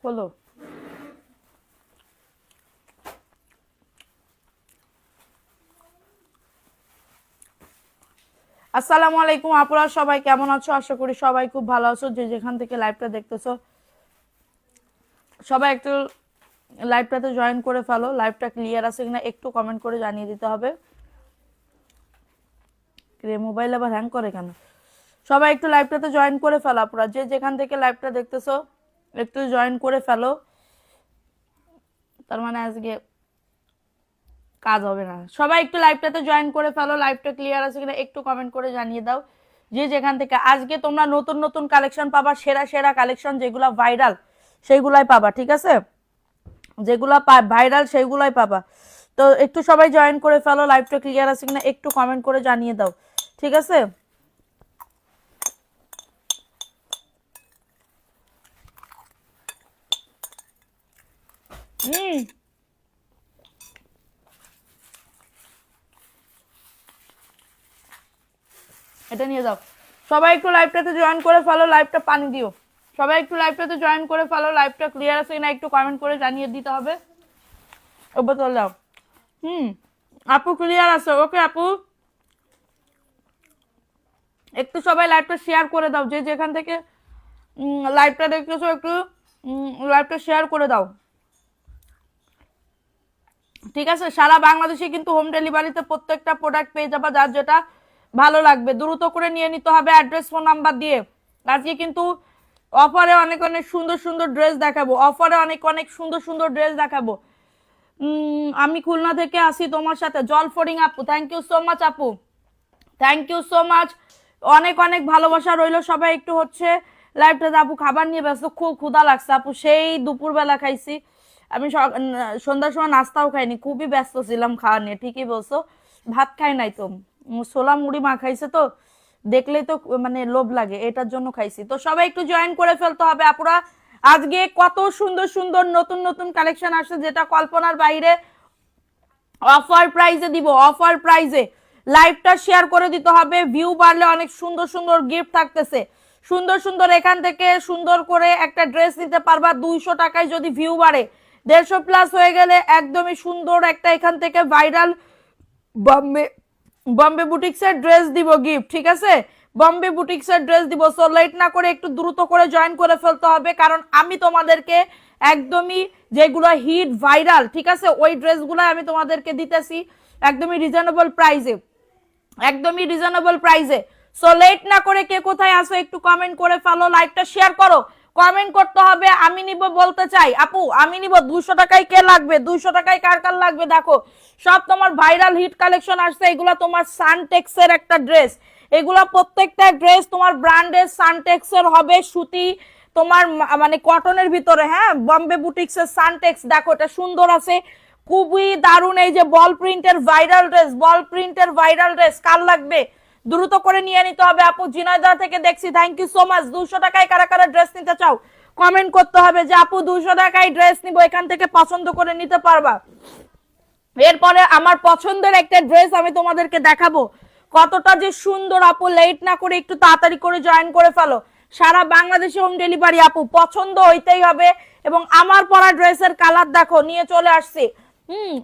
হলো। আসসালামু আলাইকুম আপনারা সবাই কেমন আছো? আশা করি সবাই খুব ভালো আছো। যে যেখান থেকে লাইভটা দেখতেছো সবাই একটু লাইভটাতে জয়েন করে ফেলো। লাইভটা ক্লিয়ার আছে কিনা একটু কমেন্ট করে জানিয়ে দিতে হবে। মোবাইল আবার হ্যাং করে কেন? সবাই একটু লাইভটাতে জয়েন করে ফেলো। আপনারা যে যেখান থেকে লাইভটা দেখতেছো একটু জয়েন করে ফেলো, তার মানে আজকে কাজ হবে না। সবাই একটু লাইভটাতে জয়েন করে ফেলো। লাইভটা ক্লিয়ার আছে কিনা একটু কমেন্ট করে জানিয়ে দাও। যে যেখান থেকে আজকে তোমরা নতুন নতুন কালেকশন পাবা, সেরা সেরা কালেকশন যেগুলা ভাইরাল সেইগুলাই পাবা, ঠিক আছে? যেগুলা ভাইরাল সেইগুলাই পাবা। তো একটু সবাই জয়েন করে ফেলো। লাইভটা ক্লিয়ার আছে কিনা একটু কমেন্ট করে জানিয়ে দাও, ঠিক আছে? এটা নিয়ে যাও। সবাই একটু লাইভটাতে জয়েন করে ফেলো। লাইভটা পানি দিও। সবাই একটু লাইভটাতে জয়েন করে ফেলো। লাইভটা ক্লিয়ার আছে কিনা একটু কমেন্ট করে জানিয়ে দিতে হবে। ও বোতল দাও। আপু ক্লিয়ার আছে? ওকে আপু, একটু সবাই লাইভটা শেয়ার করে দাও। যে যেখান থেকে লাইভটা দেখতেছো একটু লাইভটা শেয়ার করে দাও, ঠিক আছে? সারা বাংলাদেশে কিন্তু হোম ডেলিভারিতে প্রত্যেকটা প্রোডাক্ট পেয়ে যাবা, যার যেটা ভালো লাগবে দ্রুত করে নিয়ে নিতে হবে অ্যাড্রেস ফোন নাম্বার দিয়ে। আজকে কিন্তু অফারে অনেক অনেক সুন্দর সুন্দর ড্রেস দেখাবো। অফারে অনেক অনেক সুন্দর সুন্দর ড্রেস দেখাবো। আমি খুলনা থেকে আসি তোমার সাথে। জলফরিং আপু, থ্যাংক ইউ সো মাচ আপু, থ্যাংক ইউ সো মাচ। অনেক অনেক ভালোবাসা রইলো। সবাই একটু হচ্ছে লাইভটাতে। আপু খাবার নিয়ে ব্যস্ত, খুব ক্ষুধা লাগছে আপু, সেই দুপুরবেলা খাইছি আমি। সন্ধ্যার সময় নাস্তাও খাইনি, খুবই ব্যস্ত ছিলাম খাওয়া নিয়ে। ঠিকই বলছো, ভাত খাই নাই তো। ছোলা মুড়ি মা খাইছে তো, দেখলেই তো মানে লোভ লাগে, এটার জন্য খাইছি। তো সবাই একটু জয়েন করে ফেলতে হবে আপুরা। আজকে কত সুন্দর সুন্দর নতুন নতুন কালেকশন আসছে, যেটা কল্পনার বাইরে। অফার প্রাইজে দিব, অফার প্রাইজে। লাইভটা শেয়ার করে দিতে হবে। ভিউ বাড়লে অনেক সুন্দর সুন্দর গিফট থাকতেছে। সুন্দর সুন্দর এখান থেকে সুন্দর করে একটা ড্রেস নিতে পারবা 200 টাকায় যদি ভিউ বাড়ে। 150 প্লাস হয়ে গেলে একদমই সুন্দর একটা এখান থেকে ভাইরাল বম্বে বম্বে বুটিক্সের ড্রেস দিব গিফট, ঠিক আছে? বম্বে বুটিক্সের ড্রেস দিব। সো লেট না করে একটু দ্রুত করে জয়েন করে ফেলতে হবে, কারণ আমি তোমাদেরকে একদমই যেগুলো হিট ভাইরাল, ঠিক আছে, ওই ড্রেসগুলো আমি তোমাদেরকে দিতেছি একদমই রিজনেবল প্রাইসে, একদমই রিজনেবল প্রাইসে। সো লেট না করে কে কোথায় আসো একটু কমেন্ট করে ফেলো, লাইভটা শেয়ার করো। কমেন্ট করতে হবে আমি নিব বলতে চাই। আপু আমি নিব। 200 টাকায় কে লাগবে? 200 টাকায় কার কার লাগবে? দেখো সব তোমার ভাইরাল হিট কালেকশন আসছে। এগুলা তোমার সানটেক্সের একটা ড্রেস। এগুলা প্রত্যেকটা ড্রেস তোমার ব্র্যান্ডের সানটেক্সের হবে, সুতি তোমার মানে কটনের ভিতরে। হ্যাঁ, বম্বে বুটিক্সের সানটেক্স। দেখো এটা সুন্দর আছে, খুবই দারুণ। এই যে বল প্রিন্টের ভাইরাল ড্রেস, বল প্রিন্টের ভাইরাল ড্রেস কার লাগবে দ্রুত করে নিয়ে নিতে হবে। আপু জিনাইদা থেকে দেখছি, থ্যাংক ইউ সো মাচ। 200 টাকায় কারা কারা ড্রেস নিতে চাও কমেন্ট করতে হবে যে আপু 200 টাকায় ড্রেস নিব, এখান থেকে পছন্দ করে নিতে পারবা। এরপরে আমার পছন্দের একটা ড্রেস আমি তোমাদেরকে দেখাবো, কতটা যে সুন্দর। আপু লেট না করে একটু তাড়াতাড়ি করে জয়েন করে ফেলো। সারা বাংলাদেশে হোম ডেলিভারি আপু, পছন্দ হইতেই হবে। এবং আমার পরা ড্রেসের কালার দেখো, নিয়ে চলে আসছি।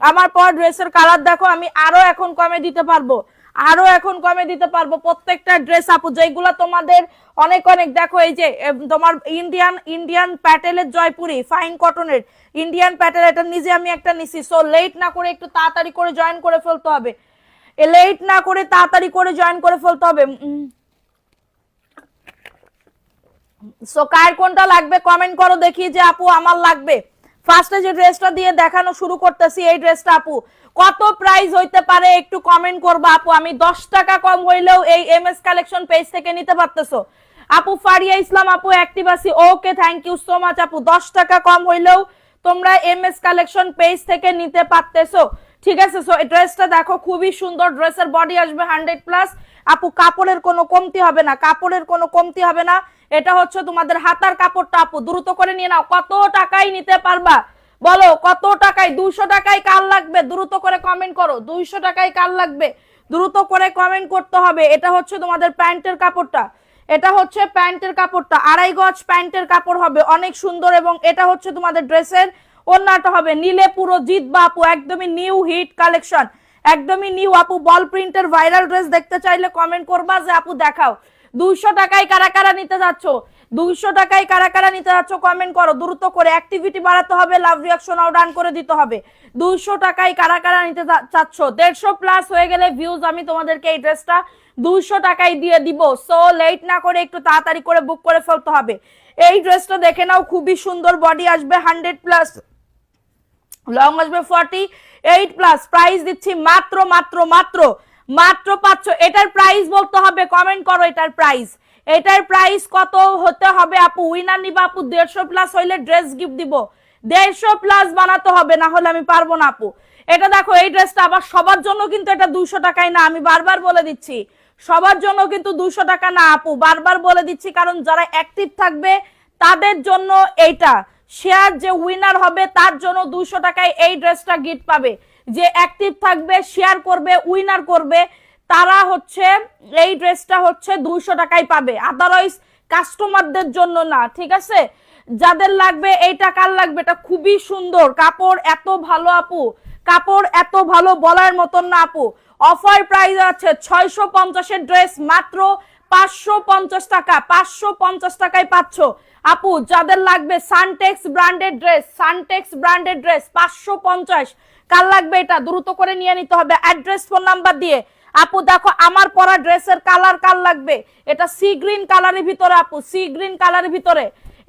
আমার পরা ড্রেসের কালার দেখো, আমি আরো এখন কমে দিতে পারবো, আরো এখন কমে দিতে পারবো প্রত্যেকটা ড্রেস আপু, যেগুলো তোমাদের অনেক অনেক। দেখো এই যে তোমার ইন্ডিয়ান ইন্ডিয়ান প্যাটেলের জয়পুরি ফাইন কটনের ইন্ডিয়ান প্যাটেল, এটা নিজে আমি একটা নিছি। সো লেট না করে একটু তাড়াতাড়ি করে জয়েন করে ফেলতে হবে, লেট না করে তাড়াতাড়ি করে জয়েন করে ফেলতে হবে। সো কার কোনটা লাগবে কমেন্ট করো দেখি যে আপু আমার লাগবে। ফার্স্টে যে ড্রেসটা দিয়ে দেখানো শুরু করতেছি, এই ড্রেসটা আপু কত প্রাইস হইতে পারে একটু কমেন্ট করবা আপু। আমি 10 টাকা কম হইলেও এই এমএস কালেকশন পেজ থেকে নিতে পারতেছো। আপু ফারিয়া ইসলাম আপু অ্যাক্টিভ আছি, okay thank you so much আপু। 10 টাকা কম হইলেও তোমরা এমএস কালেকশন পেজ থেকে নিতে পারতেছো, ঠিক আছে? সো এই ড্রেসটা দেখো, খুবই সুন্দর। ড্রেসের বডি আসবে 100 প্লাস আপু, কাপড়ের কোনো কমতি হবে না, কাপড়ের কোনো কমতি হবে না। এটা হচ্ছে তোমাদের হাতার কাপড়টা আপু, দ্রুত করে নিয়ে নাও। কত টাকায় নিতে পারবা বলো, কত টাকায়? 200 টাকায় কার লাগবে দ্রুত করে কমেন্ট করো। 200 টাকায় কার লাগবে দ্রুত করে কমেন্ট করতে হবে। এটা হচ্ছে তোমাদের প্যান্টের কাপড়টা, এটা হচ্ছে প্যান্টের কাপড়টা, 2.5 গজ প্যান্টের কাপড় হবে, অনেক সুন্দর। এবং এটা হচ্ছে তোমাদের ড্রেসের ওড়নাটা হবে, নিলে পুরো জিতবা আপু, একদমই নিউ হিট কালেকশন, একদমই নিউ আপু। বল প্রিন্টের ভাইরাল ড্রেস দেখতে চাইলে কমেন্ট করবা যে আপু দেখাও। 200 টাকায় কারা কারা নিতে যাচ্ছ, 200 টাকায় কারা কারা নিতে যাচ্ছ কমেন্ট করো দ্রুত করে, অ্যাক্টিভিটি বাড়াতে হবে, লাভ রিঅ্যাকশন আউট ডান করে দিতে হবে। 200 টাকায় কারা কারা নিতে চাচ্ছ, 150 প্লাস হয়ে গেলে ভিউজ আমি তোমাদেরকে এই ড্রেসটা 200 টাকায় দিয়ে দিব। সো লেট না করে একটু তাড়াতাড়ি করে বুক করে ফেলতে হবে। এই ড্রেসটা দেখে নাও, খুবই সুন্দর, বডি আসবে 100 প্লাস, লং আসবে 48 প্লাস। প্রাইস দিচ্ছি মাত্র মাত্র মাত্র মাত্র 500। এটার প্রাইস বলতে হবে, কমেন্ট করো এটার প্রাইস, এটার প্রাইস কত হতে হবে আপু। উইনার নিবা আপু, 150 প্লাস হইলে ড্রেস গিফট দিব, 150 প্লাস বানাতে হবে, না হলে আমি পারবো না আপু। এটা দেখো, এই ড্রেসটা আবার সবার জন্য কিন্তু এটা 200 টাকায় না, আমি বারবার বলে দিচ্ছি, সবার জন্য কিন্তু 200 টাকা না আপু, বারবার বলে দিচ্ছি, কারণ যারা অ্যাক্টিভ থাকবে তাদের জন্য এইটা, শেয়ার যে উইনার হবে তার জন্য 200 টাকায় এই ড্রেসটা গিফট পাবে। যে অ্যাক্টিভ থাকবে, শেয়ার করবে, উইনার করবে, তারা হচ্ছে এই ড্রেসটা হচ্ছে 200 টাকায় পাবে, আদারওয়াইজ কাস্টমারদের জন্য না, ঠিক আছে। যাদের লাগবে এইটা, কার লাগবে, এটা খুবই সুন্দর, কাপড় এত ভালো আপু, কাপড় এত ভালো বলার মতন না আপু। অফার প্রাইস আছে 650 এর ড্রেস মাত্র 550 টাকা, 550 টাকায় পাচ্ছ আপু। যাদের লাগবে Suntex branded dress, Suntex branded dress 550, কার লাগবে এটা দ্রুত করে নিয়ে নিতে হবে অ্যাড্রেস ফোন নাম্বার দিয়ে। আপু দেখো আমার পরা ড্রেসের কালার কার লাগবে, এটা সি গ্রিন কালারের ভিতরে আপু, সি গ্রিন কালারের ভিতরে,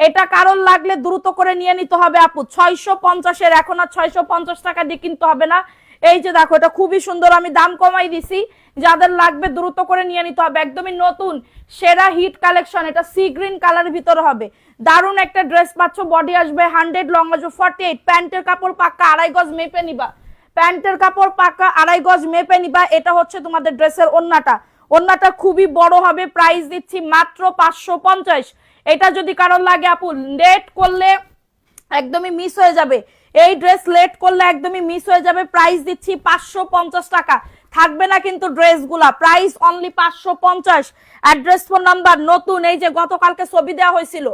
এটা কারণ লাগলে দ্রুত করে নিয়ে নিতে হবে আপু। 650 এর, এখন আর 650 টাকা দিয়ে কিনতে হবে না। এই যে দেখো, এটা খুবই সুন্দর, আমি দাম কমাই দিছি, যাদের লাগবে দ্রুত করে নিয়ে নিতে হবে, একদমই নতুন সেরা হিট কালেকশন। এটা সি গ্রিন কালারের ভিতরে হবে, দারুণ একটা ড্রেস পাচ্ছ, বডি আসবে 100, লং আসবে 48, প্যান্টের কাপড় পাক্কা 2.5 গজ মেপে নিবা, প্যান্টের কাপড় পাক্কা 2.5 গজ মেপে নিবা। এটা হচ্ছে তোমাদের ড্রেসের ওড়নাটা, ওড়নাটা খুবই বড় হবে, প্রাইস দিচ্ছি মাত্র 550। এটা যদি কারণ লাগে আপু, লেট করলে একদমই মিস হয়ে যাবে, এই ড্রেস লেট করলে একদমই মিস হয়ে যাবে। প্রাইস দিচ্ছি 550 টাকা, থাকবে না কিন্তু ড্রেসগুলা, price only 550। Address phone number নতুন, এই যে গতকালকে ছবি দেওয়া হয়েছিল,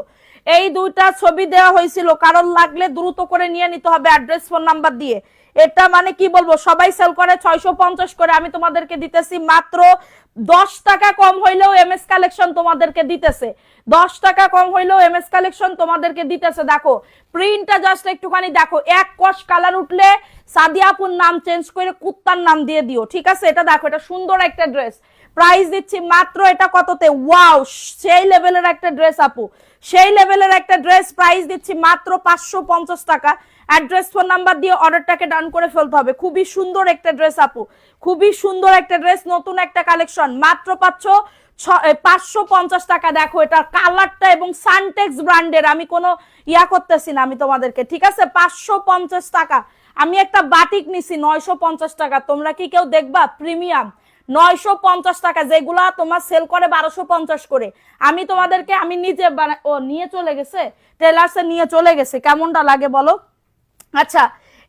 এই দুইটা ছবি দেওয়া হয়েছিল, কারণ লাগলে দ্রুত করে নিয়ে নিতে হবে অ্যাড্রেস ফোন নাম্বার দিয়ে। এটা মানে কি বলবো, সবাই সেল করে 650 করে, আমি তোমাদেরকে দিতেছি মাত্র 10 টাকা কম হইলেও এমএস কালেকশন তোমাদেরকে দিতেছে, 10 টাকা কম হইলেও এমএস কালেকশন তোমাদেরকে দিতেছে। দেখো প্রিন্টটা জাস্ট একটুখানি দেখো, এক কষ কালার উঠলে সাদিয়া আপুর নাম চেঞ্জ করে কুত্তার নাম দিয়ে দিও, ঠিক আছে। এটা দেখো, এটা সুন্দর একটা ড্রেস, প্রাইস দিচ্ছি মাত্র এটা কততে, ওয়াও সেই লেভেলের একটা ড্রেস আপু, সেই লেভেলের একটা ড্রেস, প্রাইস দিচ্ছি মাত্র 550 টাকা। অ্যাড্রেস ফোন নাম্বার দিয়ে অর্ডারটাকে ডান করে ফেলতে হবে। খুবই সুন্দর একটা ড্রেস আপু, খুবই সুন্দর একটা ড্রেস, নতুন একটা কালেকশন, মাত্র পাচ্ছ 550 টাকা। দেখো এটার কালারটা এবং সানটেক্স ব্র্যান্ডের, আমি কোনো ইয়া করতেছি না আমি তোমাদেরকে, ঠিক আছে। 550 টাকা, আমি একটা বাটিক নিছি 950 টাকা, তোমরা কি কেউ দেখবা প্রিমিয়াম 950 টাকা, যেগুলা তোমার সেল করে 1250 করে, আমি তোমাদেরকে, আমি নিজে ও নিয়ে চলে গেছে, টেলার্সে নিয়ে চলে গেছে, কেমনটা লাগে বলো। আচ্ছা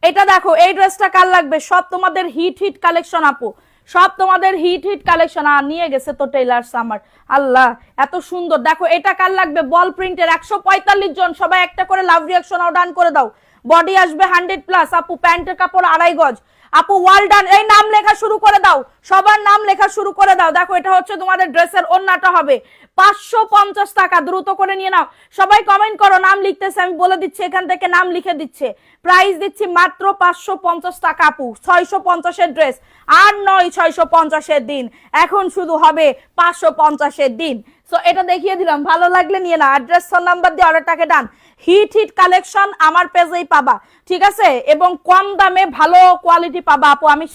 এটা দেখো, এই ড্রেসটা কার লাগবে, সব তোমাদের হিট হিট কালেকশন আপু, সব তোমাদের হিট হিট কালেকশন। আর নিয়ে গেছে তো টেলার্স আমার, আল্লাহ এত সুন্দর। দেখো এটা কার লাগবে, বল প্রিন্টের, 145 জন, সবাই একটা করে লাভ রিঅ্যাকশন আও ডান করে দাও। বডি আসবে 100 প্লাস আপু, প্যান্টের কাপড় 2.5 গজ আপু, ওয়াল ডান। এই নাম লেখা শুরু করে দাও, সবার নাম লেখা শুরু করে দাও। দেখো এটা হচ্ছে তোমাদের ড্রেসের ওড়নাটা হবে 550 টাকা, দ্রুত করে নিয়ে নাও। সবাই কমেন্ট করো, নাম লিখতেছে, আমি বলে দিচ্ছি এখান থেকে নাম লিখে দিচ্ছে। প্রাইস দিচ্ছি মাত্র 550 টাকা আপু, 650 এর ড্রেস, আর নয় 650 এর দিন, এখন শুধু হবে 550 এর দিন। সো এটা দেখিয়ে দিলাম, ভালো লাগলে নিয়ে নাও, অ্যাড্রেস ফোন নাম্বার দিয়ে অর্ডারটাকে ডান। হিট হিট কালেকশন আমার পেজেই পাবা, ঠিক আছে, এবং কম দামে ভালো কোয়ালিটি পাবা আপু। আমি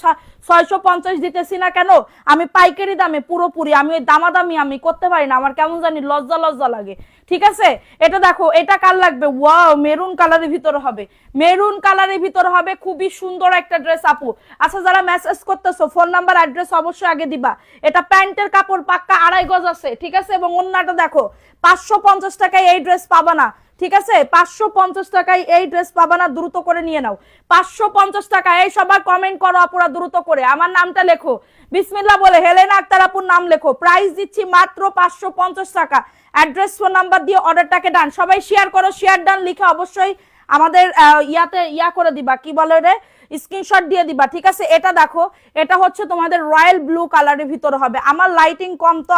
650 দিতেছি না কেন, আমি পাইকারি দামে পুরোপুরি, আমি ওই দামাদামি আমি করতে পারি না, আমার কেমন জানি লজ্জা লজ্জা লাগে, ঠিক আছে। এটা দেখো, এটা কার লাগবে, ওয়াও মেরুন কালারের ভিতরে হবে, মেরুন কালারের ভিতরে হবে, খুবই সুন্দর একটা ড্রেস আপু। আচ্ছা যারা মেসেজ করতেছো, ফোন নাম্বার অ্যাড্রেস অবশ্যই আগে দিবা। এটা প্যান্টের কাপড় পাক্কা 2.5 গজ আছে, ঠিক আছে, এবং ওন্নাটা দেখো 550 টাকায় এই ড্রেস পাবা না, ঠিক আছে 550 টাকায় এই ড্রেস পাবা না, দ্রুত করে নিয়ে নাও 550 টাকা। এই সবাই কমেন্ট করো আপুরা দ্রুত করে, আমার নামটা লেখো বিসমিল্লাহ বলে হেলেনা আক্তার আপুর নাম লেখো। প্রাইস দিচ্ছি মাত্র 550 টাকা। অ্যাড্রেস ফোন নাম্বার দিয়ে অর্ডারটাকে ডান। সবাই শেয়ার করো, শেয়ার ডান লিখে অবশ্যই আমাদের ইয়া করে দিবা, কি বলে রে, স্ক্রিনশট দিয়ে দিবা। ঠিক আছে, এটা দেখো, এটা হচ্ছে তোমাদের রয়্যাল ব্লু কালারের ভিতরে হবে। আমার লাইটিং কম তো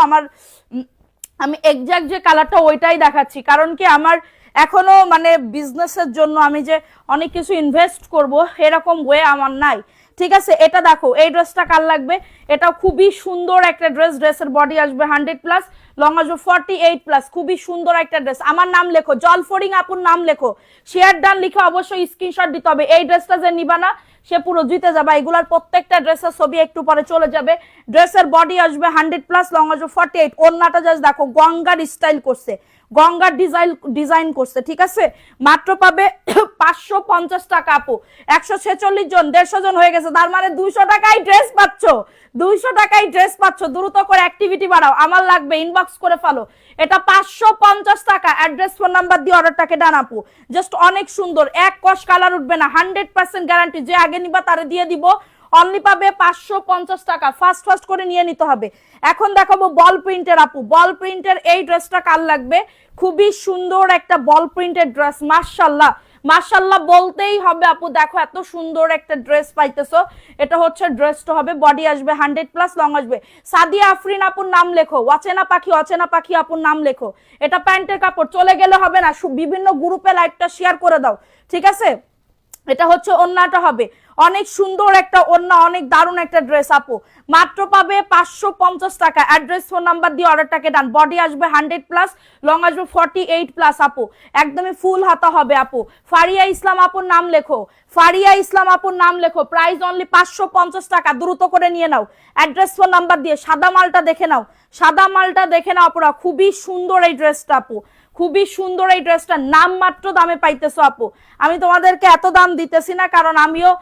আমি এক্সাক্ট যে কালারটা ওইটাই দেখাচ্ছি, কারণ কি আমার এখনো মানে বিজনেসের জন্য আমি যে অনেক কিছু ইনভেস্ট করব এরকম ওয়ে আমার নাই। ঠিক আছে, এটা দেখো, এই ড্রেসটা কার লাগবে, এটা খুবই সুন্দর একটা ড্রেস। ড্রেসের বডি আসবে 100+, লং আসবে 48+, খুবই সুন্দর একটা ড্রেস। আমার নাম লেখো, জলফরিং আপুর নাম লেখো, শেয়ার ডান লিখে অবশ্যই স্ক্রিনশট দিতে হবে। এই ড্রেসটা যে নিবা না সে পুরো জিতে যাবে। এগুলার প্রত্যেকটা ড্রেসের ছবি একটু পরে চলে যাবে। ড্রেসের বডি আসবে 100+, লং আসবে 48। ওড়নাটা জাস্ট দেখো, গঙ্গার স্টাইল করছে, গঙ্গার ডিজাইন করছে। ঠিক আছে, মাত্র পাবে 550 টাকা আপু। 146 জন, 150 জন হয়ে গেছে, তার মানে 200 টাকায় ড্রেস পাচ্ছ, 200 টাকায় ড্রেস পাচ্ছ। দ্রুত করে অ্যাক্টিভিটি বাড়াও, আমার লাগবে ইনবক্স করে ফেলো। এটা 550 টাকা। অ্যাড্রেস ফোন নাম্বার দিয়ে অর্ডারটাকে ডান আপু। জাস্ট অনেক সুন্দর, এক কস কালার উঠবে না, 100% গ্যারান্টি। যে আগে নিবা তারে দিয়ে দিব, অনলি পাবে 550 টাকা। ফাস্ট করে নিয়ে নিতে হবে। এখন দেখাবো বল প্রিন্টের আপু। বল প্রিন্টের এই ড্রেসটা কার লাগবে, খুবই সুন্দর একটা বল প্রিন্টের ড্রেস। মাশাআল্লাহ মাশাআল্লাহ বলতেই হবে আপু, দেখো এত সুন্দর একটা ড্রেস পাইতেছো। এটা হচ্ছে ড্রেসটা হবে, বডি আসবে 100+, লং আসবে। সাদিয়া আফরিন আপুর নাম লেখো, অচেনা পাখি আপুর নাম লেখো। এটা প্যান্টের কাপড়, চলে গেলে হবে না, বিভিন্ন গ্রুপে লাইভটা শেয়ার করে দাও। ঠিক আছে, এটা হচ্ছে ওন্নাটা হবে, অনেক সুন্দর একটা ওন্না, অনেক দারুণ একটা ড্রেস আপু। মাত্র পাবে 550 টাকা। অ্যাড্রেস ফোন নাম্বার দিয়ে অর্ডারটাকে ডান। বডি আসবে 100+, লং আসবে 48+ আপু, একদমই ফুল হাতা হবে আপু। ফারিয়া ইসলাম আপুর নাম লেখো, ফারিয়া ইসলাম আপুর নাম লেখো। প্রাইস অনলি 550 টাকা, দ্রুত করে নিয়ে নাও। অ্যাড্রেস ফোন নাম্বার দিয়ে। সাদা মালটা দেখে নাও, সাদা মালটা দেখে নাও আপুরা, খুবই সুন্দর এই ড্রেসটা আপু, খুবই সুন্দর এই ড্রেসটা। নাম মাত্র দামে পাইতেছো আপু, আমি তোমাদেরকে এত দাম দিতেছি না, কারণ আমিও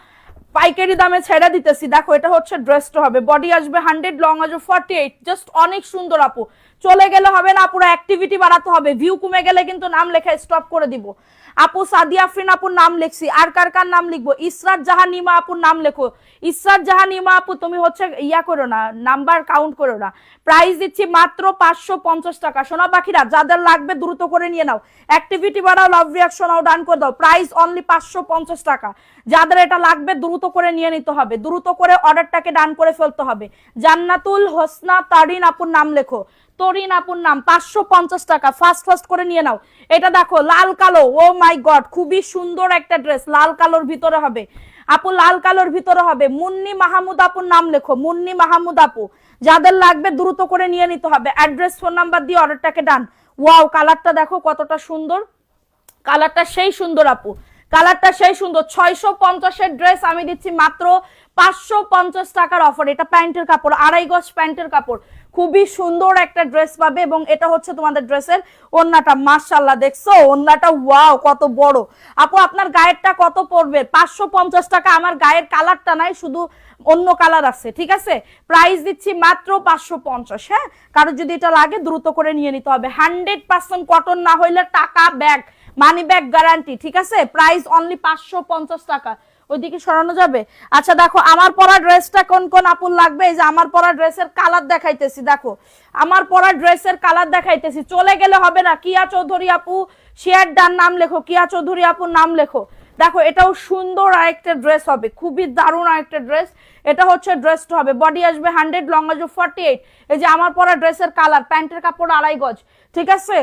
পাইকারি দামে ছেড়ে দিতেছি। দেখো, এটা হচ্ছে ড্রেসটা হবে, বডি আসবে 100, লং আসবে 48। জাস্ট অনেক সুন্দর আপু, চলে গেলে হবে না, পুরো অ্যাক্টিভিটি বাড়াতে হবে। ভিউ কমে গেলে কিন্তু নাম লেখা স্টপ করে দিব আপু। সাদিয়া আফরিন আপুর নাম লিখছি, আর কার কার নাম লিখবো, ইসরাত জাহান ইমা আপুর নাম লেখো। ইসরাত জাহান ইমা আপু, তুমি হচ্ছে ইয়া করো না, নাম্বার কাউন্ট করো না। প্রাইস দিচ্ছি মাত্র 550 টাকা। সোনা পাখিরা যাদের লাগবে দ্রুত করে নিয়ে নাও, অ্যাক্টিভিটি বাড়াও, লাভ রিয়াকশনও ডান করে দাও। প্রাইস অনলি 550 টাকা। যাদের এটা লাগবে দ্রুত করে নিয়ে নিতে হবে, দ্রুত করে অর্ডারটাকে ডান করে ফেলতে হবে। জান্নাতুল হোসনা তারিন আপুর নাম লেখো, তরিন আপুর নাম, 550 টাকা। ফাস্ট করে নিয়ে নাও। এটা দেখো লাল কালো, ও মাই গড, খুবই সুন্দর একটা ড্রেস, লাল কালোর ভিতরে হবে আপু, লাল কালোর ভিতরে হবে। মুন্নি মাহমুদ আপুর নাম লেখো, মুন্নি মাহমুদ আপু। যাদের লাগবে দ্রুত করে নিয়ে নিতে হবে। অ্যাড্রেস ফোন নাম্বার দিয়ে অর্ডারটাকে ডান। ওয়াও, কালারটা দেখো কতটা সুন্দর, কালারটা সেই সুন্দর আপু, কালারটা সেই সুন্দর। 650-এর ড্রেস আমি দিচ্ছি মাত্র 550 টাকার অফার। এটা প্যান্টের কাপড়, 2.5 গজ প্যান্টের কাপড়, খুবই সুন্দর একটা ড্রেস পাবে। এবং এটা হচ্ছে তোমাদের ড্রেসের ওন্নাটা। মাশাআল্লাহ, দেখছো ওন্নাটা, ওয়াও কত বড় আপু। আপনার গায়েরটা কত পড়বে, 550 টাকা। আমার গায়ের কালারটা নাই, শুধু অন্য কালার আছে। ঠিক আছে, প্রাইস দিচ্ছি মাত্র 550। হ্যাঁ, কারো যদি এটা লাগে দ্রুত করে নিয়ে নিতে হবে। 100% কটন না হইলে টাকা ব্যাগ, মানি ব্যাগ গ্যারান্টি। ঠিক আছে, প্রাইস অনলি 550 টাকা। ওইদিকে সরানো যাবে। আচ্ছা দেখো, আমার পরা ড্রেসটা কোন কোন আপুর লাগবে, এই যে আমার পরা ড্রেসের কালার দেখাইতেছি। দেখো, আমার পরা ড্রেসের কালার দেখাইতেছি, চলে গেলে হবে না। কিয়া চৌধুরী আপু শেয়ার ডান নাম লেখো, কিয়া চৌধুরী আপুর নাম লেখো। দেখো, এটাও সুন্দর আরেকটা ড্রেস হবে, খুবই দারুণ আরেকটা ড্রেস। এটা হচ্ছে ড্রেসটা হবে, বডি আসবে 100, লং আসবে 48। এই যে আমার পরা ড্রেসের কালার, প্যান্টের কাপড় 2.5 গজ। ঠিক আছে,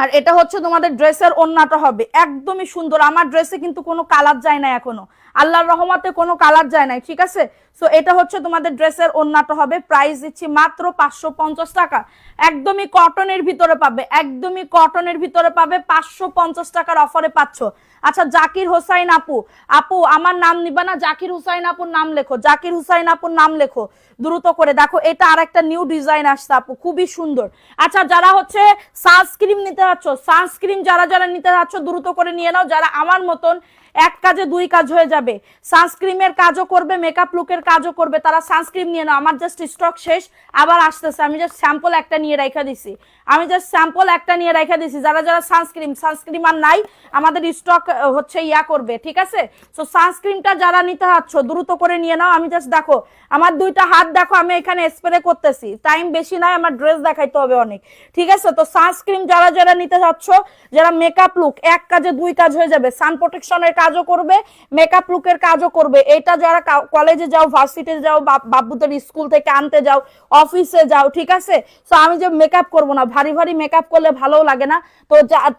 আর এটা হচ্ছে তোমাদের ড্রেসের ওন্নাটা হবে, একদমই সুন্দর। আমার ড্রেসে কিন্তু কোনো কালার যায় না এখনো, আল্লাহর রহমতে কোনো কালার যায় নাই। ঠিক আছে, সো এটা হচ্ছে তোমাদের ড্রেসের ওন্নাটা হবে। প্রাইস দিচ্ছি মাত্র 550 টাকা। একদমই কটনের ভিতরে পাবে, একদমই কটনের ভিতরে পাবে, 550 টাকার অফারে পাচ্ছ। আচ্ছা, জাকির হোসাইন আপু, আপু আমার নাম নিবা না, জাকির হুসাইন আপুর নাম লেখো, জাকির হুসাইন আপুর নাম লেখো দ্রুত করে। দেখো, এটা আরেকটা নিউ ডিজাইন আসছে আপু, খুবই সুন্দর। আচ্ছা, যারা হচ্ছে সানস্ক্রিন নিতে যাচ্ছ, সানস্ক্রিন যারা যারা নিতে যাচ্ছ দ্রুত করে নিয়ে নাও। যারা আমার মতন এক কাজে দুই কাজ হয়ে যাবে, সানস্ক্রিমের কাজও করবে, মেকআপ লুকের কাজও করবে। তারা সানস্ক্রিন নিয়ে নাও, আমার জাস্ট স্টক শেষ, আবার আসতেছে। আমি জাস্ট স্যাম্পল একটা নিয়ে রাখা দিছি, যারা যারা সানস্ক্রিম আর নাই, আমাদের স্টক হচ্ছে ইয়া করবে, ঠিক আছে? সো সানস্ক্রিনটা যারা নিতে চাচ্ছ দ্রুত করে নিয়ে নাও। আমি জাস্ট দেখো আমার দুইটা হাত দেখো, আমি এখানে স্প্রে করতেছি, টাইম বেশি নাই, আমার ড্রেস দেখাইতে হবে অনেক, ঠিক আছে? তো সানস্ক্রিন যারা যারা নিতে চাচ্ছ, যারা মেকআপ লুক, এক কাজে দুই কাজ হয়ে যাবে, সান প্রোটেকশনের কাজও করবে, মেকআপ লুকের কাজও করবে। এটা যারা কলেজে যাও, ভার্সিটিতে যাও, বাবুদের স্কুল থেকে আনতে যাও, অফিসে যাও, ঠিক আছে? সো আমি যে মেকআপ করব না, ভারী ভারী মেকআপ করলে ভালো লাগে না, তো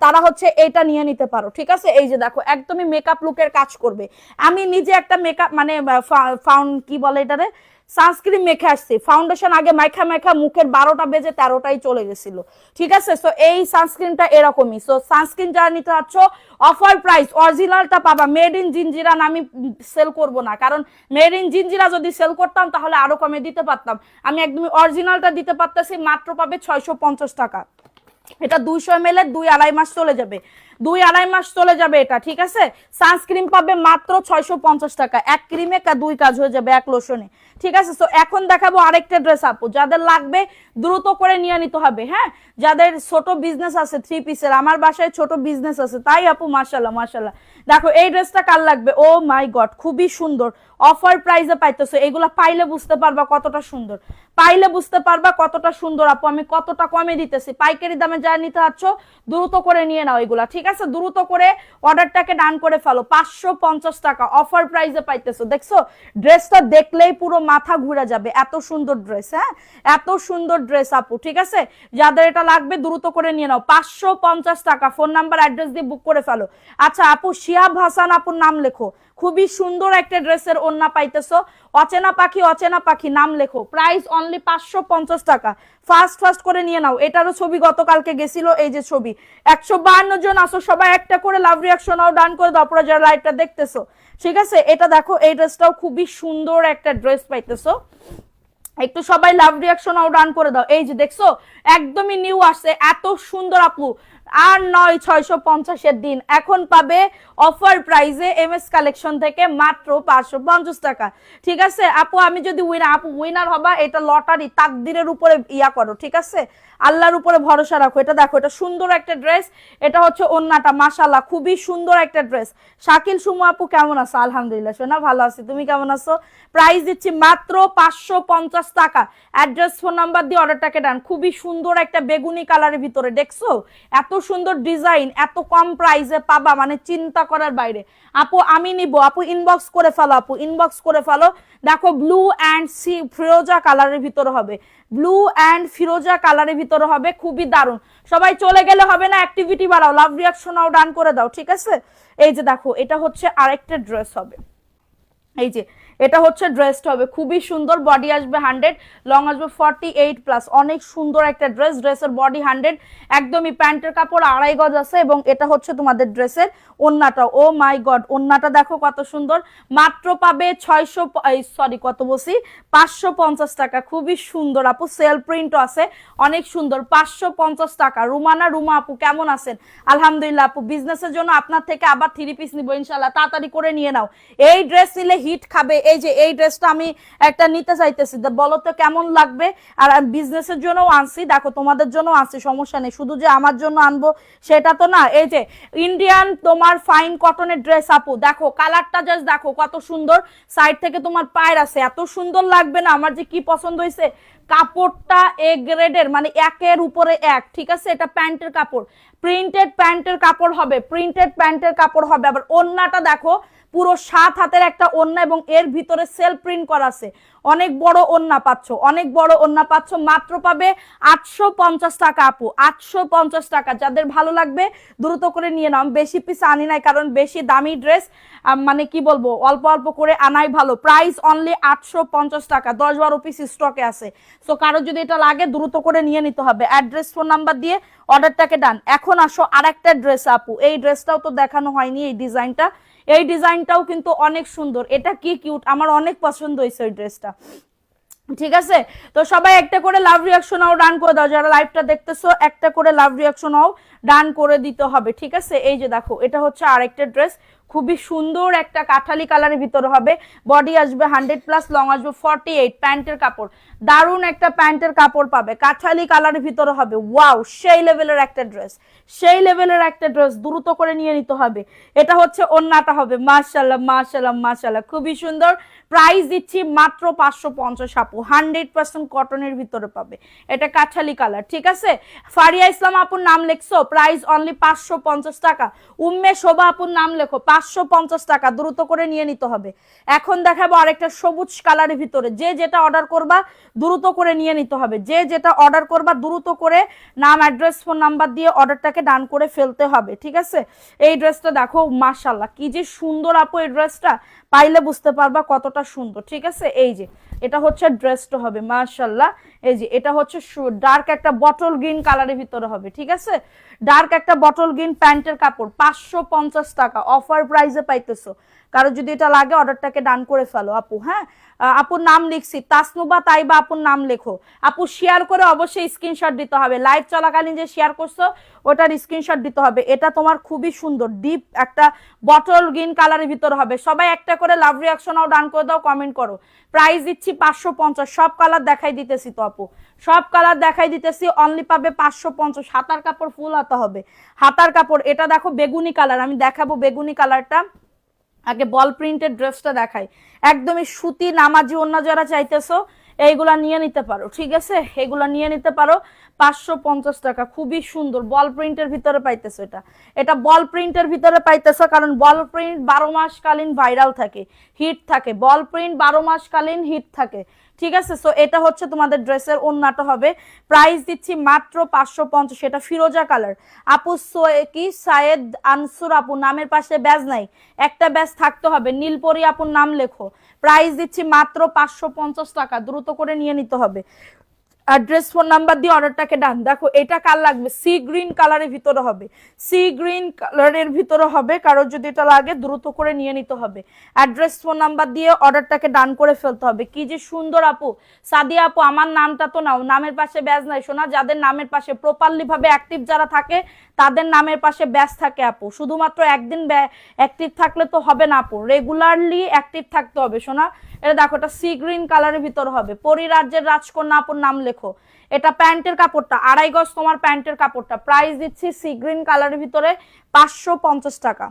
তারা হচ্ছে এটা নিয়ে নিতে পারো, ঠিক আছে? এই যে দেখো একদমই মেকআপ লুকের কাজ করবে। আমি নিজে একটা মেকআপ মানে কি বলে এটারে, সানস্ক্রিন মেখে আসছি, ফাউন্ডেশন আগে মাইখা মাইখা মুখের 12টা বেজে 13টাই চলে গেছিল, ঠিক আছে? সো এই সানস্ক্রিনটা এরকমই। সো সানস্ক্রিন যারা নিতে চাচ্ছ অফার প্রাইস, অরিজিনালটা পাবা, মেড ইন জিঞ্জিরা আমি সেল করব না, কারণ মেড ইন জিঞ্জিরা যদি সেল করতাম তাহলে আরো কমে দিতে পারতাম। আমি একদমই অরিজিনালটা দিতে পারতেছি, মাত্র পাবে 650 টাকা। এটা 200 ml 2-2.5 মাস চলে যাবে, 2-2.5 মাস চলে যাবে এটা, ঠিক আছে? সানস্ক্রিন পাবে মাত্র 650 টাকা, এক ক্রিমে দুই কাজ হয়ে যাবে, এক লোশনে, ঠিক আছে? তো এখন দেখাবো আরেকটা ড্রেস আপু, যাদের লাগবে দ্রুত করে নিয়ে নিতে হবে, হ্যাঁ? যাদের ছোট বিজনেস আছে 3 পিসের, আমার বাসায় ছোট বিজনেস আছে, তাই আপু মাশাআল্লাহ মাশাআল্লাহ। দেখো এই ড্রেসটা কার লাগবে, ও মাই গড খুবই সুন্দর, অফার প্রাইসে পাইতেছো। এগুলা পাইলে বুঝতে পারবা কতটা সুন্দর, আপু আমি কতটা কমে দিতেছি। পাইকারি দামে যা নিতে চাচ্ছ দ্রুত করে নিয়ে নাও এগুলা, ঠিক আছে? দ্রুত করে অর্ডারটাকে ডান করে ফেলো। 550 টাকা অফার প্রাইসে পাইতেছো। দেখছো ড্রেসটা দেখলেই পুরো মাথা ঘুরে যাবে, এত সুন্দর ড্রেস, হ্যাঁ এত সুন্দর ড্রেস আপু, ঠিক আছে? যাদের এটা লাগবে দ্রুত করে নিয়ে নাও, 550 টাকা। ফোন নাম্বার অ্যাড্রেস দিয়ে বুক করে ফেলো। আচ্ছা আপু শিহাব হাসান আপুর নাম লেখো, খুবই সুন্দর একটা ড্রেসের ওন্না পাইতেছো। অচেনা পাখি নাম লেখো, প্রাইস অনলি 550 টাকা। ফাস্ট করে নিয়ে নাও। এটারও ছবি গতকালকে গেছিল, এই যে ছবি। 152 জন আসো, সবাই একটা করে লাভ রিয়াকশন নাও, ডান করে দাও আপনারা যারা লাইভটা দেখতেছো, ঠিক আছে? এটা দেখো এই ড্রেসটাও খুবই সুন্দর একটা ড্রেস পাইতেছো, একটু সবাই লাভ রিয়াকশন নাও, ডান করে দাও। এই যে দেখছো একদমই নিউ আসছে, এত সুন্দর আপু। আর নয় 650 দিন, এখন পাবে অফার প্রাইসে এমএস কালেকশন থেকে মাত্র 550 টাকা, ঠিক আছে আপু? আমি যদি উইনার হবা, এটা লটারি, তাকদিরের উপরে ইয়া করো, ঠিক আছে? আল্লাহর উপরে ভরসা রাখো। এটা দেখো, এটা সুন্দর একটা ড্রেস, এটা হচ্ছে ওন্নাটা, মাশাআল্লাহ খুবই সুন্দর একটা ড্রেস। শাকিল সুমু আপু কেমন আছো? আলহামদুলিল্লাহ সোনা ভালো আছি, তুমি কেমন আছো? প্রাইস দিচ্ছি মাত্র 550 টাকা। অ্যাড্রেস ফোন নাম্বার দিয়ে অর্ডারটাকে ডান। খুবই সুন্দর একটা বেগুনি কালারের ভিতরে, দেখছো এত সুন্দর ডিজাইন, এত কম প্রাইসে পাবা, মানে চিন্তা করার বাইরে। আপু আমি নিব, আপু ইনবক্স করে ফেলো, দেখো ব্লু অ্যান্ড ফিরোজা কালারের ভিতরে হবে, খুবই দারুণ। সবাই চলে গেলে হবে না, অ্যাক্টিভিটি বাড়াও, লাভ রিয়াকশন নাও, ডান করে দাও, ঠিক আছে? এই যে দেখো এটা হচ্ছে আরেকটা ড্রেস হবে, এই যে এটা হচ্ছে ড্রেসটা হবে খুবই সুন্দর, বডি আসবে 100, লং আসবে 48+, অনেক সুন্দর একটা ড্রেস। ড্রেসের বডি 100, একদমই প্যান্টের কাপড় 2.5 গজ আছে, এবং এটা হচ্ছে তোমাদের ড্রেসের ওন্নাটা। ও মাই গড, ওন্নাটা দেখো কত সুন্দর, মাত্র পাবে 550 টাকা। খুবই সুন্দর আপু, সেল প্রিন্টও আছে, অনেক সুন্দর, 550 টাকা। রুমা আপু কেমন আছেন? আলহামদুলিল্লাহ আপু, বিজনেসের জন্য আপনার থেকে আবার 3 পিস নিবো ইনশাআল্লাহ, তাড়াতাড়ি করে নিয়ে নাও। এই ড্রেস নিলে হিট খাবে। এই যে এই ড্রেসটা আমি একটা নিতে চাইতেছি, বলো তো কেমন লাগবে? আর বিজনেসের জন্য আনছি, দেখো তোমাদের জন্য আনছি, সমস্যা নেই, শুধু যে আমার জন্য আনবো সেটা তো না। এই যে ইন্ডিয়ান তোমার ফাইন কটনের ড্রেস আপু, দেখো কালারটা জাস্ট দেখো কত সুন্দর, সাইড থেকে তোমার পায়ের আছে, এত সুন্দর লাগবে না? আমার যে কি পছন্দ হয়েছে, কাপড়টা এ গ্রেডের, মানে একের উপরে এক, ঠিক আছে? এটা প্যান্টের কাপড়, প্রিন্টেড প্যান্টের কাপড় হবে, আবার ওন্নাটা দেখো পুরো 7 হাতের একটা ওন্না, এবং এর ভিতরে সেলফ প্রিন্ট করা আছে, অনেক বড় ওন্না পাচ্ছ, মাত্র পাবে 850 টাকা আপু, 850 টাকা। যাদের ভালো লাগবে দ্রুত করে নিয়ে নাও। বেশি পিস আনি নাই, কারণ বেশি দামি ড্রেস মানে কি বলবো, অল্প অল্প করে আনাই ভালো। প্রাইস অনলি 850 টাকা, 10-12 পিস স্টকে আছে। সো কারো যদি এটা লাগে দ্রুত করে নিয়ে নিতে হবে। অ্যাড্রেস ফোন নাম্বার দিয়ে অর্ডারটাকে ডান। এখন আসো আরেকটা ড্রেস আপু, এই ড্রেসটাও তো দেখানো হয়নি, এই ডিজাইনটাও কিন্তু অনেক সুন্দর, এটা কি কিউট, আমার অনেক পছন্দ হয়েছে এই ড্রেসটা, ঠিক আছে? তো সবাই একটা করে লাভ রিয়াকশন নাও, ডান করে দাও। যারা লাইভটা দেখতেছো একটা করে লাভ রিয়াকশন নাও, ডান করে দিতে হবে, ঠিক আছে? এই যে দেখো এটা হচ্ছে আরেকটা ড্রেস, খুবই সুন্দর একটা কাঠালি কালারের ভিতরে হবে, বডি আসবে 100+, লং আসবে 48, প্যান্টের কাপড় দারুণ একটা প্যান্টের কাপড় পাবে, কাঠালি কালারের ভিতরে হবে। ওয়াও, সেই লেভেলের একটা ড্রেস, সেই লেভেলের একটা ড্রেস, দ্রুত করে নিয়ে নিতে হবে। এটা হচ্ছে ওন্নাটা হবে, মাশাআল্লাহ মাশাআল্লাহ মাশাআল্লাহ, খুবই সুন্দর। প্রাইস দিচ্ছি মাত্র 550 আপু, 100% কটনের ভিতরে পাবে, এটা কাঠালি কালার। ঠিক আছে, ফারিয়া ইসলাম আপুর নাম লেখছো, প্রাইস অনলি 550 টাকা। উম্মে শোভা আপুর নাম লেখো, 550 টাকা, দ্রুত করে নিয়ে নিতে হবে। এখন দেখাবো আরেকটা সবুজ কালারের ভিতরে, যে যেটা অর্ডার করবা দ্রুত করে নিয়ে নিতে হবে, যে যেটা অর্ডার করবা দ্রুত করে নাম, অ্যাড্রেস, ফোন নাম্বার দিয়ে অর্ডারটাকে ডান করে ফেলতে হবে। ঠিক আছে, এই ড্রেসটা দেখো মাশাআল্লাহ কি যে সুন্দর আপু, এই ড্রেসটা পাইলে বুঝতে পারবা কতটা সুন্দর। ঠিক আছে, এই যে এটা হচ্ছে ড্রেসটা হবে মাশাআল্লাহ, এই যে এটা হচ্ছে ডার্ক একটা বটল গ্রিন কালারের ভিতরে হবে। ঠিক আছে, ডার্ক একটা বটল গ্রিন প্যান্টের কাপড়, 550 টাকা অফার প্রাইসে পাইতেছো। কারো যদি এটা লাগে অর্ডারটাকে ডান করে ফেলো আপু। হ্যাঁ, আপুর নাম লিখছি, তাসনুবা তাইবা আপুর নাম লেখো। আপু শেয়ার করে অবশ্যই স্ক্রিনশট দিতে হবে, লাইভ চলাকালীন যে শেয়ার করছো ওটার স্ক্রিনশট দিতে হবে। এটা তোমার খুবই সুন্দর ডিপ একটা বটল গ্রিন কালারের ভিতরে হবে। সবাই একটা করে লাভ রিয়াকশনও ডান করে দাও, কমেন্ট করো। প্রাইস দিচ্ছি 550, সব কালার দেখাই দিতেছি তো আপু, সব কালার দেখাই দিতেছি, অনলি পাবে 550। হাতার কাপড় ফুল হাতা হবে, হাতার কাপড় এটা দেখো বেগুনি কালার, আমি দেখাবো বেগুনি কালারটা। আগে বল প্রিন্টেড ড্রেসটা দেখাই, একদমই সুতি নামাজি ওন্না যারা চাইতেছো এইগুলা নিয়ে নিতে পারো। ঠিক আছে, এগুলা নিয়ে নিতে পারো 550 টাকা, খুবই সুন্দর বল প্রিন্টের ভিতরে পাইতেছো। এটা এটা বল প্রিন্টের ভিতরে পাইতেছো, কারণ বল প্রিন্ট 12 মাসকালীন ভাইরাল থাকে, হিট থাকে, বল প্রিন্ট 12 মাসকালীন হিট থাকে। ঠিক আছে, সো এটা হচ্ছে তোমাদের ড্রেসের ওন্নাটা হবে। প্রাইস দিচ্ছি মাত্র 550, এটা ফিরোজা কালার। আপু কি সায়েদ আনসুর আপু নামের পাশে ব্যাজ নাই, একটা ব্যাজ থাকতে হবে, নীলপরি আপুর নাম লেখো। প্রাইস দিচ্ছি মাত্র 550 টাকা, দ্রুত করে নিয়ে নিতে হবে। অ্যাড্রেস, ফোন নাম্বার দিয়ে অর্ডারটাকে ডান। দেখো এটা কার লাগবে, সি গ্রিন কালারের ভিতরে হবে, সি গ্রিন কালারের ভিতরে হবে, কারোর যদি এটা লাগে দ্রুত করে নিয়ে নিতে হবে। অ্যাড্রেস, ফোন নাম্বার দিয়ে অর্ডারটাকে ডান করে ফেলতে হবে। কি যে সুন্দর আপু, সাদিয়া আপু আমার নামটা তো নাও, নামের পাশে ব্যাজ নাই শোনা, যাদের নামের পাশে প্রপারলি ভাবে অ্যাক্টিভ যারা থাকে তাদের নামের পাশে ব্যাজ থাকে আপু। শুধুমাত্র একদিন অ্যাক্টিভ থাকলে তো হবে না আপু, রেগুলারলি অ্যাক্টিভ থাকতে হবে শোনা। এটা দেখো এটা সি গ্রিন কালারের ভিতরে হবে, পরিরাজ্যের রাজকন্যা আপুর নাম লেখো। এটা প্যান্টের কাপড়টা 2.5 গজ তোমার প্যান্টের কাপড়টা, প্রাইস দিচ্ছি সি গ্রিন কালারের ভিতরে 550 টাকা।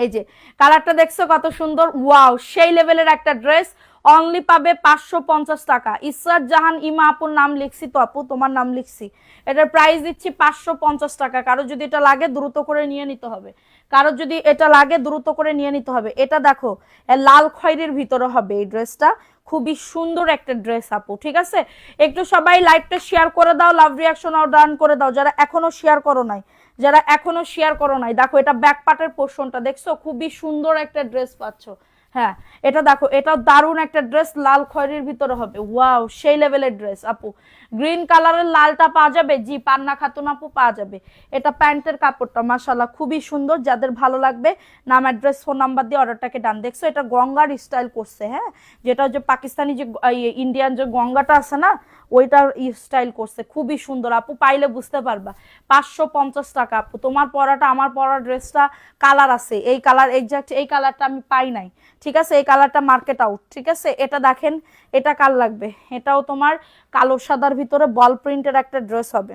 এই যে কালারটা দেখছো কত সুন্দর, ওয়াও সেই লেভেলের একটা ড্রেস, অনলি পাবে 550 টাকা। ইসরাত জাহান ইমা আপুর নাম লিখছি তো আপু, তোমার নাম লিখছি। এটার প্রাইস দিচ্ছি 550 টাকা। কারো যদি এটা লাগে দ্রুত করে নিয়ে নিতে হবে, কারো যদি এটা লাগে দ্রুত করে নিয়ে নিতে হবে। এটা দেখো লাল খয়েরির ভিতরে হবে এই ড্রেসটা, খুবই সুন্দর একটা ড্রেস আপু। ঠিক আছে, একটু সবাই লাইভটা শেয়ার করে দাও, লাভ রিয়াকশন ডান করে দাও যারা এখনো শেয়ার করো নাই, যারা এখনো শেয়ার করো নাই। দেখো এটা ব্যাক পার্টের পোর্শনটা দেখছো, খুবই সুন্দর একটা ড্রেস পাচ্ছ। হ্যাঁ, এটা দেখো এটা দারুণ একটা ড্রেস, লাল খয়েরির ভিতরে হবে, ওয়াও সেই লেভেলের ড্রেস আপু। গ্রিন কালারের লালটা পাওয়া যাবে, জি পান্না খাতুন আপু পাওয়া যাবে। এটা প্যান্টের কাপড়টা মাশাআল্লাহ খুবই সুন্দর, যাদের ভালো লাগবে নাম, অ্যাড্রেস, ফোন নাম্বার দিয়ে অর্ডারটাকে ডান। দেখছো এটা গঙ্গার স্টাইল করছে, হ্যাঁ যেটা যে পাকিস্তানি যে ইন্ডিয়ান যে গঙ্গাটা আছে না ওইটার স্টাইল করছে, খুবই সুন্দর আপু, পাইলে বুঝতে পারবা। 550 টাকা আপু, তোমার পরাটা আমার পরা ড্রেসটা কালার আছে, এই কালার এক্সাক্ট এই কালারটা আমি পাই নাই। ঠিক আছে, এই কালারটা মার্কেট আউট। ঠিক আছে, এটা দেখেন এটা কার লাগবে, এটাও তোমার কালো সাদার ভিতরে বল প্রিন্টের একটা ড্রেস হবে।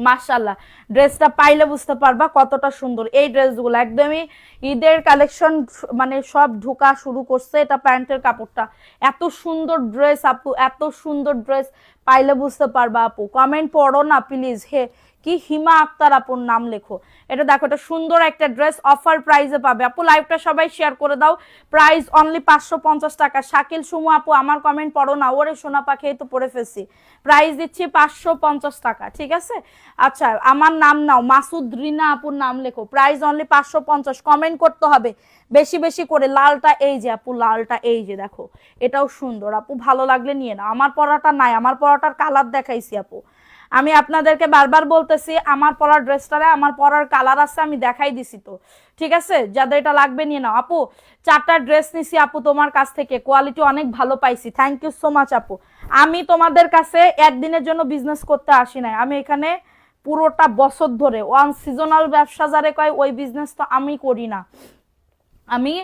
মাশাআল্লাহ, ড্রেসটা পাইলে বুঝতে পারবা কতটা সুন্দর। এই ড্রেসগুলো একদমই ঈদের কালেকশন, মানে সব ঢোকা শুরু করছে। এটা প্যান্টের কাপড়টা এত সুন্দর ড্রেস আপু, এত সুন্দর ড্রেস, পাইলে বুঝতে পারবা আপু। কমেন্ট পড়ো না প্লিজ, হে কি হিমা আক্তার আপুর নাম লেখো। এটা দেখো এটা সুন্দর একটা ড্রেস, অফার প্রাইসে পাবে আপু। লাইভটা সবাই শেয়ার করে দাও, প্রাইস অনলি 550 টাকা। শাকিল সুমু আপু আমার কমেন্ট পড়ো না, ওরে সোনা পাখি তো পড়ে ফেলছি। প্রাইস দিচ্ছি 550 টাকা। ঠিক আছে, আচ্ছা আমার নাম নাও, মাসুদ রিনা আপুর নাম লেখো, প্রাইস অনলি 550। কমেন্ট করতে হবে বেশি বেশি করে। লালটা এই যে আপু, লালটা এই যে দেখো, এটাও সুন্দর আপু, ভালো লাগলে নিয়ে নাও। আমার পরাটা নাই, আমার পরাটার কালার দেখাইছি আপু, আমি আপনাদেরকে বারবার বলতেছি আমার পরার ড্রেসটারে আমার পরার কালার আছে, আমি দেখাই দিছি তো। ঠিক আছে, যাদের এটা লাগবে নিয়ে নাও আপু। 4টা ড্রেস নিছি আপু তোমার কাছ থেকে, কোয়ালিটি অনেক ভালো পাইছি, থ্যাংক ইউ সো মাচ আপু। আমি তোমাদের কাছে একদিনের জন্য বিজনেস করতে আসি নাই, আমি এখানে পুরোটা বছর ধরে, ওয়ান সিজনাল ব্যবসা যারে কয় ওই বিজনেস তো আমি করি না। আমি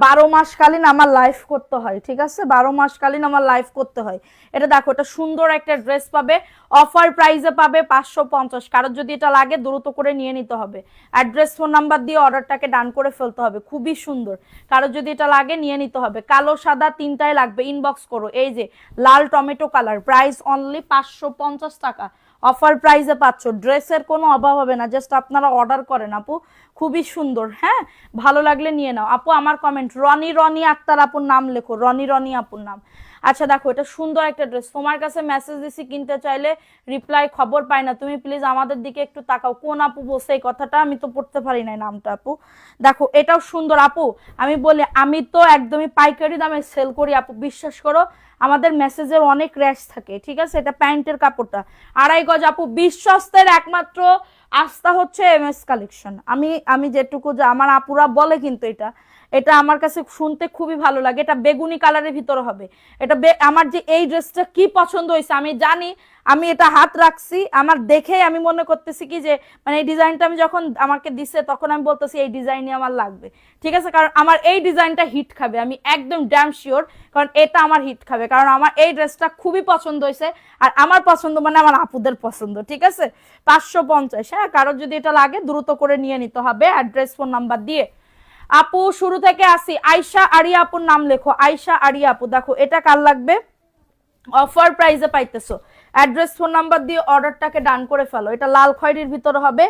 12 মাসকালীন আমার লাইফ করতে হয়, ঠিক আছে, 12 মাসকালীন আমার লাইফ করতে হয়। এটা দেখো, এটা সুন্দর একটা ড্রেস পাবে, অফার প্রাইসে পাবে 550। কারোর যদি এটা লাগে দ্রুত করে নিয়ে নিতে হবে, অ্যাড্রেস ফোন নাম্বার দিয়ে অর্ডারটাকে ডান করে ফেলতে হবে, খুবই সুন্দর। কারোর যদি এটা লাগে নিয়ে নিতে হবে, কালো সাদা তিনটাই লাগবে, ইনবক্স করো। এই যে লাল টমেটো কালার, প্রাইস অনলি 550 টাকা, অফার প্রাইসে পাচ্ছ। ড্রেসের কোনো অভাব হবে না, জাস্ট আপনারা অর্ডার করেন আপু, খুবই সুন্দর। হ্যাঁ, ভালো লাগলে নিয়ে নাও আপু। আমার কমেন্ট রনি আক্তার আপুর নাম লেখো, রনি আপুর নাম। আচ্ছা দেখো, এটা সুন্দর একটা ড্রেস, তোমার কাছে মেসেজ দিছি কিনতে চাইলে রিপ্লাই খবর পাই না, তুমি প্লিজ আমাদের দিকে একটু তাকাও। কোন আপু বলছে এই কথাটা, আমি তো পড়তে পারি না নামটা আপু। দেখো এটাও সুন্দর আপু, আমি বলি আমি তো একদমই পাইকারি দামে সেল করি আপু, বিশ্বাস করো আমাদের মেসেজের অনেক র্যাশ থাকে, ঠিক আছে। এটা প্যান্টের কাপড়টা 2.5 গজ আপু, বিশ্বস্তের একমাত্র আস্থা হচ্ছে এমএস কালেকশন। আমি যেটুকু আমার আপুরা বলে, কিন্তু এটা এটা আমার কাছে শুনতে খুবই ভালো লাগে। এটা বেগুনি কালারের ভিতরে হবে। এটা আমার যে এই ড্রেসটা কি পছন্দ হয়েছে আমি জানি, আমি এটা হাত রাখছি, আমার দেখে আমি মনে করতেছি কি যে মানে এই ডিজাইনটা আমি যখন আমাকে দিছে তখন আমি বলতেছি এই ডিজাইনই আমার লাগবে, ঠিক আছে। কারণ আমার এই ডিজাইনটা হিট খাবে, আমি একদম ড্যাম শিওর, কারণ এটা আমার হিট খাবে, কারণ আমার এই ড্রেসটা খুবই পছন্দ হয়েছে। আর আমার পছন্দ মানে আমার আপুদের পছন্দ, ঠিক আছে। 550। হ্যাঁ, কারোর যদি এটা লাগে দ্রুত করে নিয়ে নিতে হবে, অ্যাড্রেস ফোন নাম্বার দিয়ে। আপু শুরু থেকে আসি, আয়শা আরিয়া আপুর নাম লেখো, আয়শা আরিয়া আপু। দেখো এটা কার লাগবে, অফার প্রাইসে পাইতেছো, অ্যাড্রেস ফোন নাম্বার দিয়ে অর্ডারটাকে ডান করে ফেলো। এটা লাল খয়েরির ভিতরে হবে,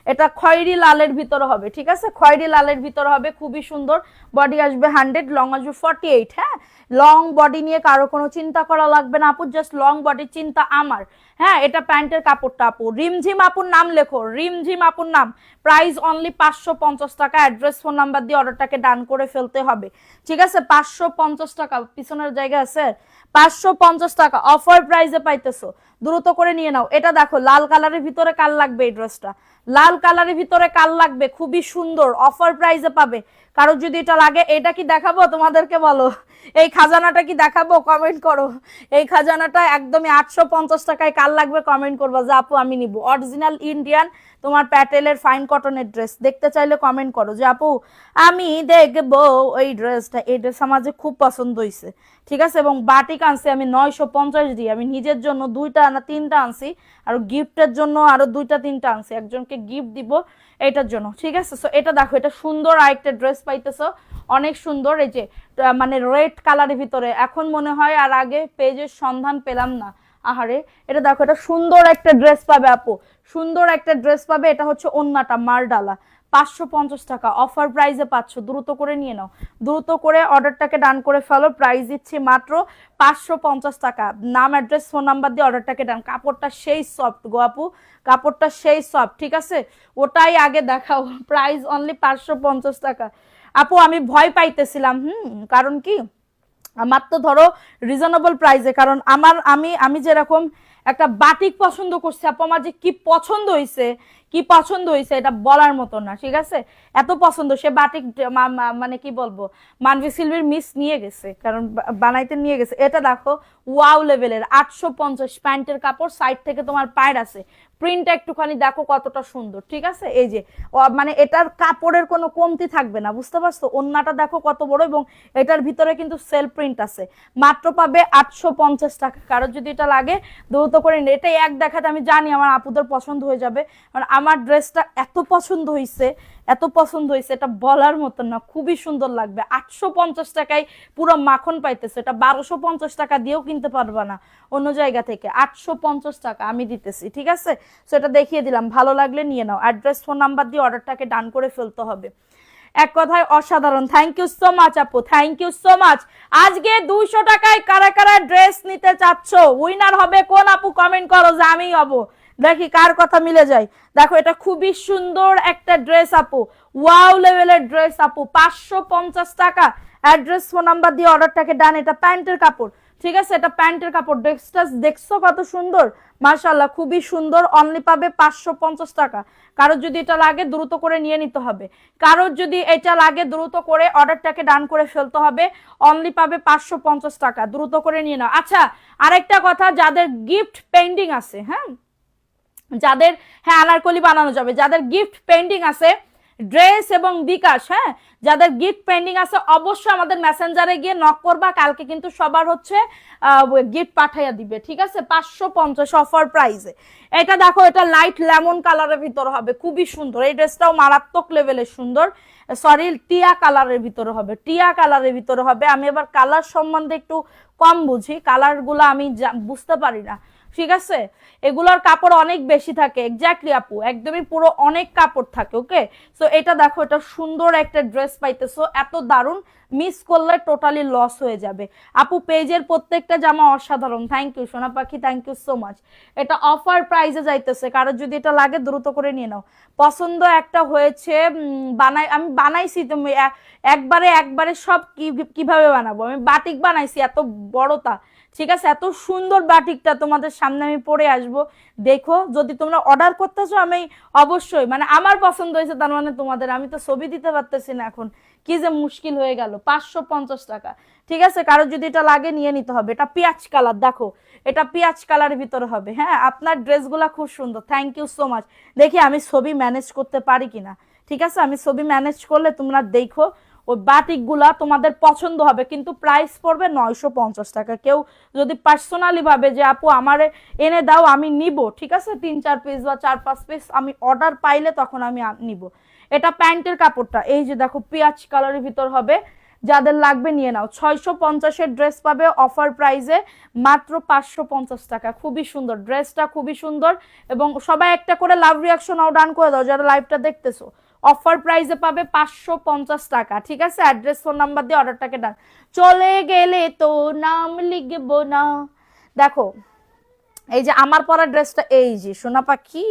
এটা খয়েরি লালের ভিতরে হবে, ঠিক আছে, খয়েরি লালের ভিতরে হবে, খুবই সুন্দর। বডি আসবে 100, লং আসবে 48। হ্যাঁ, লং বডি নিয়ে কারো কোনো চিন্তা করা লাগবে না আপু, জাস্ট লং বডির চিন্তা আমার। হ্যাঁ, এটা প্যান্টের কাপড়টা আপু, রিমঝিম আপুর নাম লেখো, রিমঝিম আপুর নাম, প্রাইস অনলি 550 টাকা, অ্যাড্রেস ফোন নাম্বার দিয়ে অর্ডারটাকে ডান করে ফেলতে হবে, ঠিক আছে। 550 টাকা, পিছনের জায়গা আছে, 550 টাকা অফার প্রাইসে পাইতেছো, দ্রুত করে নিয়ে নাও। এটা দেখো লাল কালারের ভিতরে কাল লাগবে, এই ড্রেসটা লাল কালারের ভিতরে কাল লাগবে, খুবই সুন্দর, অফার প্রাইসে পাবে। কারো যদি এটা লাগে, এটা কি দেখাবো তোমাদেরকে, বলো এই খাজানাটা কি দেখাবো, কমেন্ট করো। এই খাজানাটা একদমই 850 টাকায় কাল লাগবে, কমেন্ট করবা যে আপু আমি নিব। অরিজিনাল ইন্ডিয়ান তোমার প্যাটেলের ফাইন কটনের ড্রেস, দেখতে চাইলে কমেন্ট করো যে আপু আমি দেখবো ওই ড্রেসটা। এই ড্রেস আমার যে খুব পছন্দ হয়েছে, ঠিক আছে। এবং বাটিক আনছি আমি 950 দিয়ে, আমি নিজের জন্য 2টা না 3টা আনছি, আর গিফটের জন্য আরো 2টা 3টা আনছি, একজনকে গিফট দিব এটার জন্য, ঠিক আছে। সো এটা দেখো, এটা সুন্দর আরেকটা ড্রেস পাইতেছো, অনেক সুন্দর। এই যে মানে রেড কালারের ভিতরে, এখন মনে হয় আর আগে পেজের সন্ধান পেলাম না, আহারে। এটা দেখো, এটা সুন্দর একটা ড্রেস পাবে আপু, সুন্দর একটা ড্রেস পাবে। এটা হচ্ছে ওন্নাটা মারডালা, 550 টাকা অফার প্রাইসে পাচ্ছ, দ্রুত করে নিয়ে নাও, দ্রুত করে অর্ডারটাকে ডান করে ফেলো। প্রাইস দিচ্ছি মাত্র 550 টাকা, নাম অ্যাড্রেস ফোন নাম্বার দিয়ে অর্ডারটাকে ডান। কাপড়টা সেই সফট গো আপু, কাপড়টা সেই সফট, ঠিক আছে, ওটাই আগে দেখাও। প্রাইস অনলি 550 টাকা আপু। আমি ভয় পাইতেছিলাম, কারণ কি আমার তো ধরো রিজনেবল প্রাইসে, কারণ আমি যেরকম একটা বাটিক পছন্দ করছি আপু, আমার যে কি পছন্দ হয়েছে, কি পছন্দ হয়েছে এটা বলার মতো না, ঠিক আছে। এত পছন্দ, সে বাটিক মানে কি বলবো, মানভি সিলভির মিস নিয়ে গেছে, কারণ বানাইতে নিয়ে গেছে। এটা দেখো ওয়াও লেভেলের 850 প্যান্টের কাপড়, সাইড থেকে তোমার পায়ের আছে, প্রিন্টটা একটুখানি দেখো কতটা সুন্দর, ঠিক আছে। এই যে মানে এটার কাপড়ের কোনো কমতি থাকবে না, বুঝতে পারছো। ওন্নাটা দেখো কত বড়, এবং এটার ভিতরে কিন্তু সেলফ প্রিন্ট আছে। মাত্র পাবে 850 টাকা। কারোর যদি এটা লাগে দ্রুত করে, এটাই এক দেখাতে আমি জানি আমার আপুদের পছন্দ হয়ে যাবে, কারণ আমার ড্রেসটা এত পছন্দ হয়েছে, এত পছন্দ হয়েছে, এটা বলার মতন না, খুবই সুন্দর লাগবে। 850 টাকায় পুরো মাখন পাইতেছে, এটা 1250 টাকা দিয়েও কিনতে পারবা না অন্য জায়গা থেকে। 850 টাকা আমি দিতেছি, ঠিক আছে। সেটা দেখিয়ে দিলাম, ভালো লাগলে নিয়ে নাও, অ্যাড্রেস ফোন নাম্বার দিয়ে অর্ডারটাকে ডান করে ফেলতে হবে। এক কথায় অসাধারণ। থ্যাংক ইউ সো মাচ আপু, থ্যাংক ইউ সো মাচ। আজকে 200 টাকায় কারা কারা ড্রেস নিতে চাচ্ছ, উইনার হবে কোন আপু, কমেন্ট করো যে আমিই হব, দেখি কার কথা মিলে যায়। দেখো এটা খুবই সুন্দর একটা ড্রেস আপু, ওয়াও লেভেলের ড্রেস আপু, 550 টাকা, অ্যাড্রেস ফোন নাম্বার দিয়ে অর্ডারটাকে ডান। এটা প্যান্টের কাপড়, ঠিক আছে, এটা প্যান্টের কাপড়। ড্রেসটা দেখছো কত সুন্দর, মাশাআল্লাহ, খুবই সুন্দর। অনলি পাবে 550 টাকা। কারোর যদি এটা লাগে দ্রুত করে নিয়ে নিতে হবে, কারোর যদি এটা লাগে দ্রুত করে অর্ডারটাকে ডান করে ফেলতে হবে। অনলি পাবে 550 টাকা, দ্রুত করে নিয়ে নাও। আচ্ছা, আরেকটা কথা, যাদের গিফট পেন্ডিং আছে, হ্যাঁ, যাদের, হ্যাঁ আনারকলি বানানো যাবে, যাদের গিফট পেন্ডিং আছে ড্রেস এবং বিকাশ, হ্যাঁ যাদের গিফট পেন্ডিং আছে অবশ্যই আমাদের মেসেঞ্জারে গিয়ে নক করবা, কালকে কিন্তু সবার হচ্ছে গিফট পাঠাইয়া দিবে, ঠিক আছে 550 অফার প্রাইসে। এটা দেখো, এটা লাইট লেমন কালারের ভিতর হবে, খুবই সুন্দর, এই ড্রেসটাও মারাত্মক লেভেলের সুন্দর, সরি টিয়া কালারের ভিতরে হবে, টিয়া কালারের ভিতরে হবে। আমি এবার কালার সম্বন্ধে একটু কম বুঝি, কালারগুলো আমি বুঝতে পারি না, ঠিক আছে এগুলোর কাপড় অনেক বেশি থাকে, এক্স্যাক্টলি আপু একদমই পুরো অনেক কাপড় থাকে, ওকে। সো এটা দেখো, এটা সুন্দর একটা ড্রেস পাইতেছো, এত দারুণ, মিস করলে টোটালি লস হয়ে যাবে আপু। পেজের প্রত্যেকটা জামা অসাধারণ, থ্যাংক ইউ সোনা পাখি, থ্যাংক ইউ সো মাচ। এটা অফার প্রাইসে যাইতেছে, কারো যদি এটা লাগে দ্রুত করে নিয়ে নাও। পছন্দ একটা হয়েছে, আমি বানাইছি, তুমি একবারে একবারে সব কিভাবে বানাবো, আমি বাটিক বানাইছি এত বড়টা, ঠিক আছে এত সুন্দর বাটিকটা তোমাদের সামনে আমি পরে আসব, দেখো যদি তোমরা অর্ডার করতেছো আমি অবশ্যই, মানে আমার পছন্দ হয়েছে তার মানে তোমাদের, আমি তো ছবি দিতে পারতেছি না এখন, কি যে মুশকিল হয়ে গেল। 550 টাকা, ঠিক আছে কারো যদি এটা লাগে নিয়ে নিতে হবে। এটা পেঁয়াজ কালার, দেখো এটা পেঁয়াজ কালারের ভিতরে হবে, হ্যাঁ আপনার ড্রেসগুলা খুব সুন্দর, থ্যাংক ইউ সো মাচ। দেখি আমি ছবি ম্যানেজ করতে পারি কিনা, ঠিক আছে আমি ছবি ম্যানেজ করলে তোমরা দেখো ওই বাটিকগুলা তোমাদের পছন্দ হবে, কিন্তু প্রাইস পড়বে 950 টাকা। কেউ যদি পার্সোনালি ভাবে যে আপু আমারে এনে দাও আমি নিব, ঠিক আছে 3-4 পিস বা 4-5 পিস আমি অর্ডার পাইলে তখন আমি নিব। এটা প্যান্টের কাপড়টা, এই যে দেখো পেঁয়াজ কালারের ভিতর হবে, যাদের লাগবে নিয়ে নাও। 650-এর ড্রেস পাবে অফার প্রাইসে মাত্র 550 টাকা, খুবই সুন্দর ড্রেসটা, খুবই সুন্দর। এবং সবাই একটা করে লাভ রিয়াকশন আও ডান করে দাও যারা লাইভটা দেখতেছো, অফার প্রাইসে পাবে 550 টাকা, ঠিক আছে অ্যাড্রেস ফোন নাম্বার দিয়ে অর্ডারটাকে ডান। চলে গেলে তো নাম লিখবো না, দেখো এই যে আমার পরা ড্রেসটা, এই যে সোনা পাখি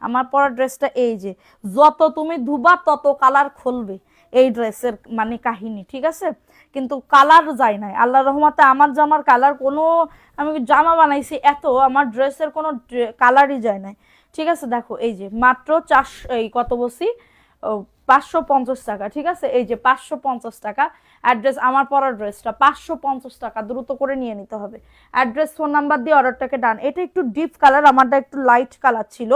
আমার পরা ড্রেসটা, এই যে যত তুমি ধুবা তত কালার খুলবে এই ড্রেসের মানে কাহিনী, ঠিক আছে কিন্তু কালার যায় নাই আল্লাহর রহমতে, আমার জামার কালার কোনো, আমি জামা বানাইছি এত আমার ড্রেসের কোনো কালারই যায় নাই, ঠিক আছে দেখো এই যে মাত্র 400, এই কত বলছি 550 টাকা, ঠিক আছে এই যে 550 টাকা অ্যাড্রেস, আমার পরা ড্রেসটা 550 টাকা, দ্রুত করে নিয়ে নিতে হবে। অ্যাড্রেস ফোন নাম্বার দিয়ে অর্ডারটাকে ডান। এটা একটু ডিপ কালার, আমারটা একটু লাইট কালার ছিল,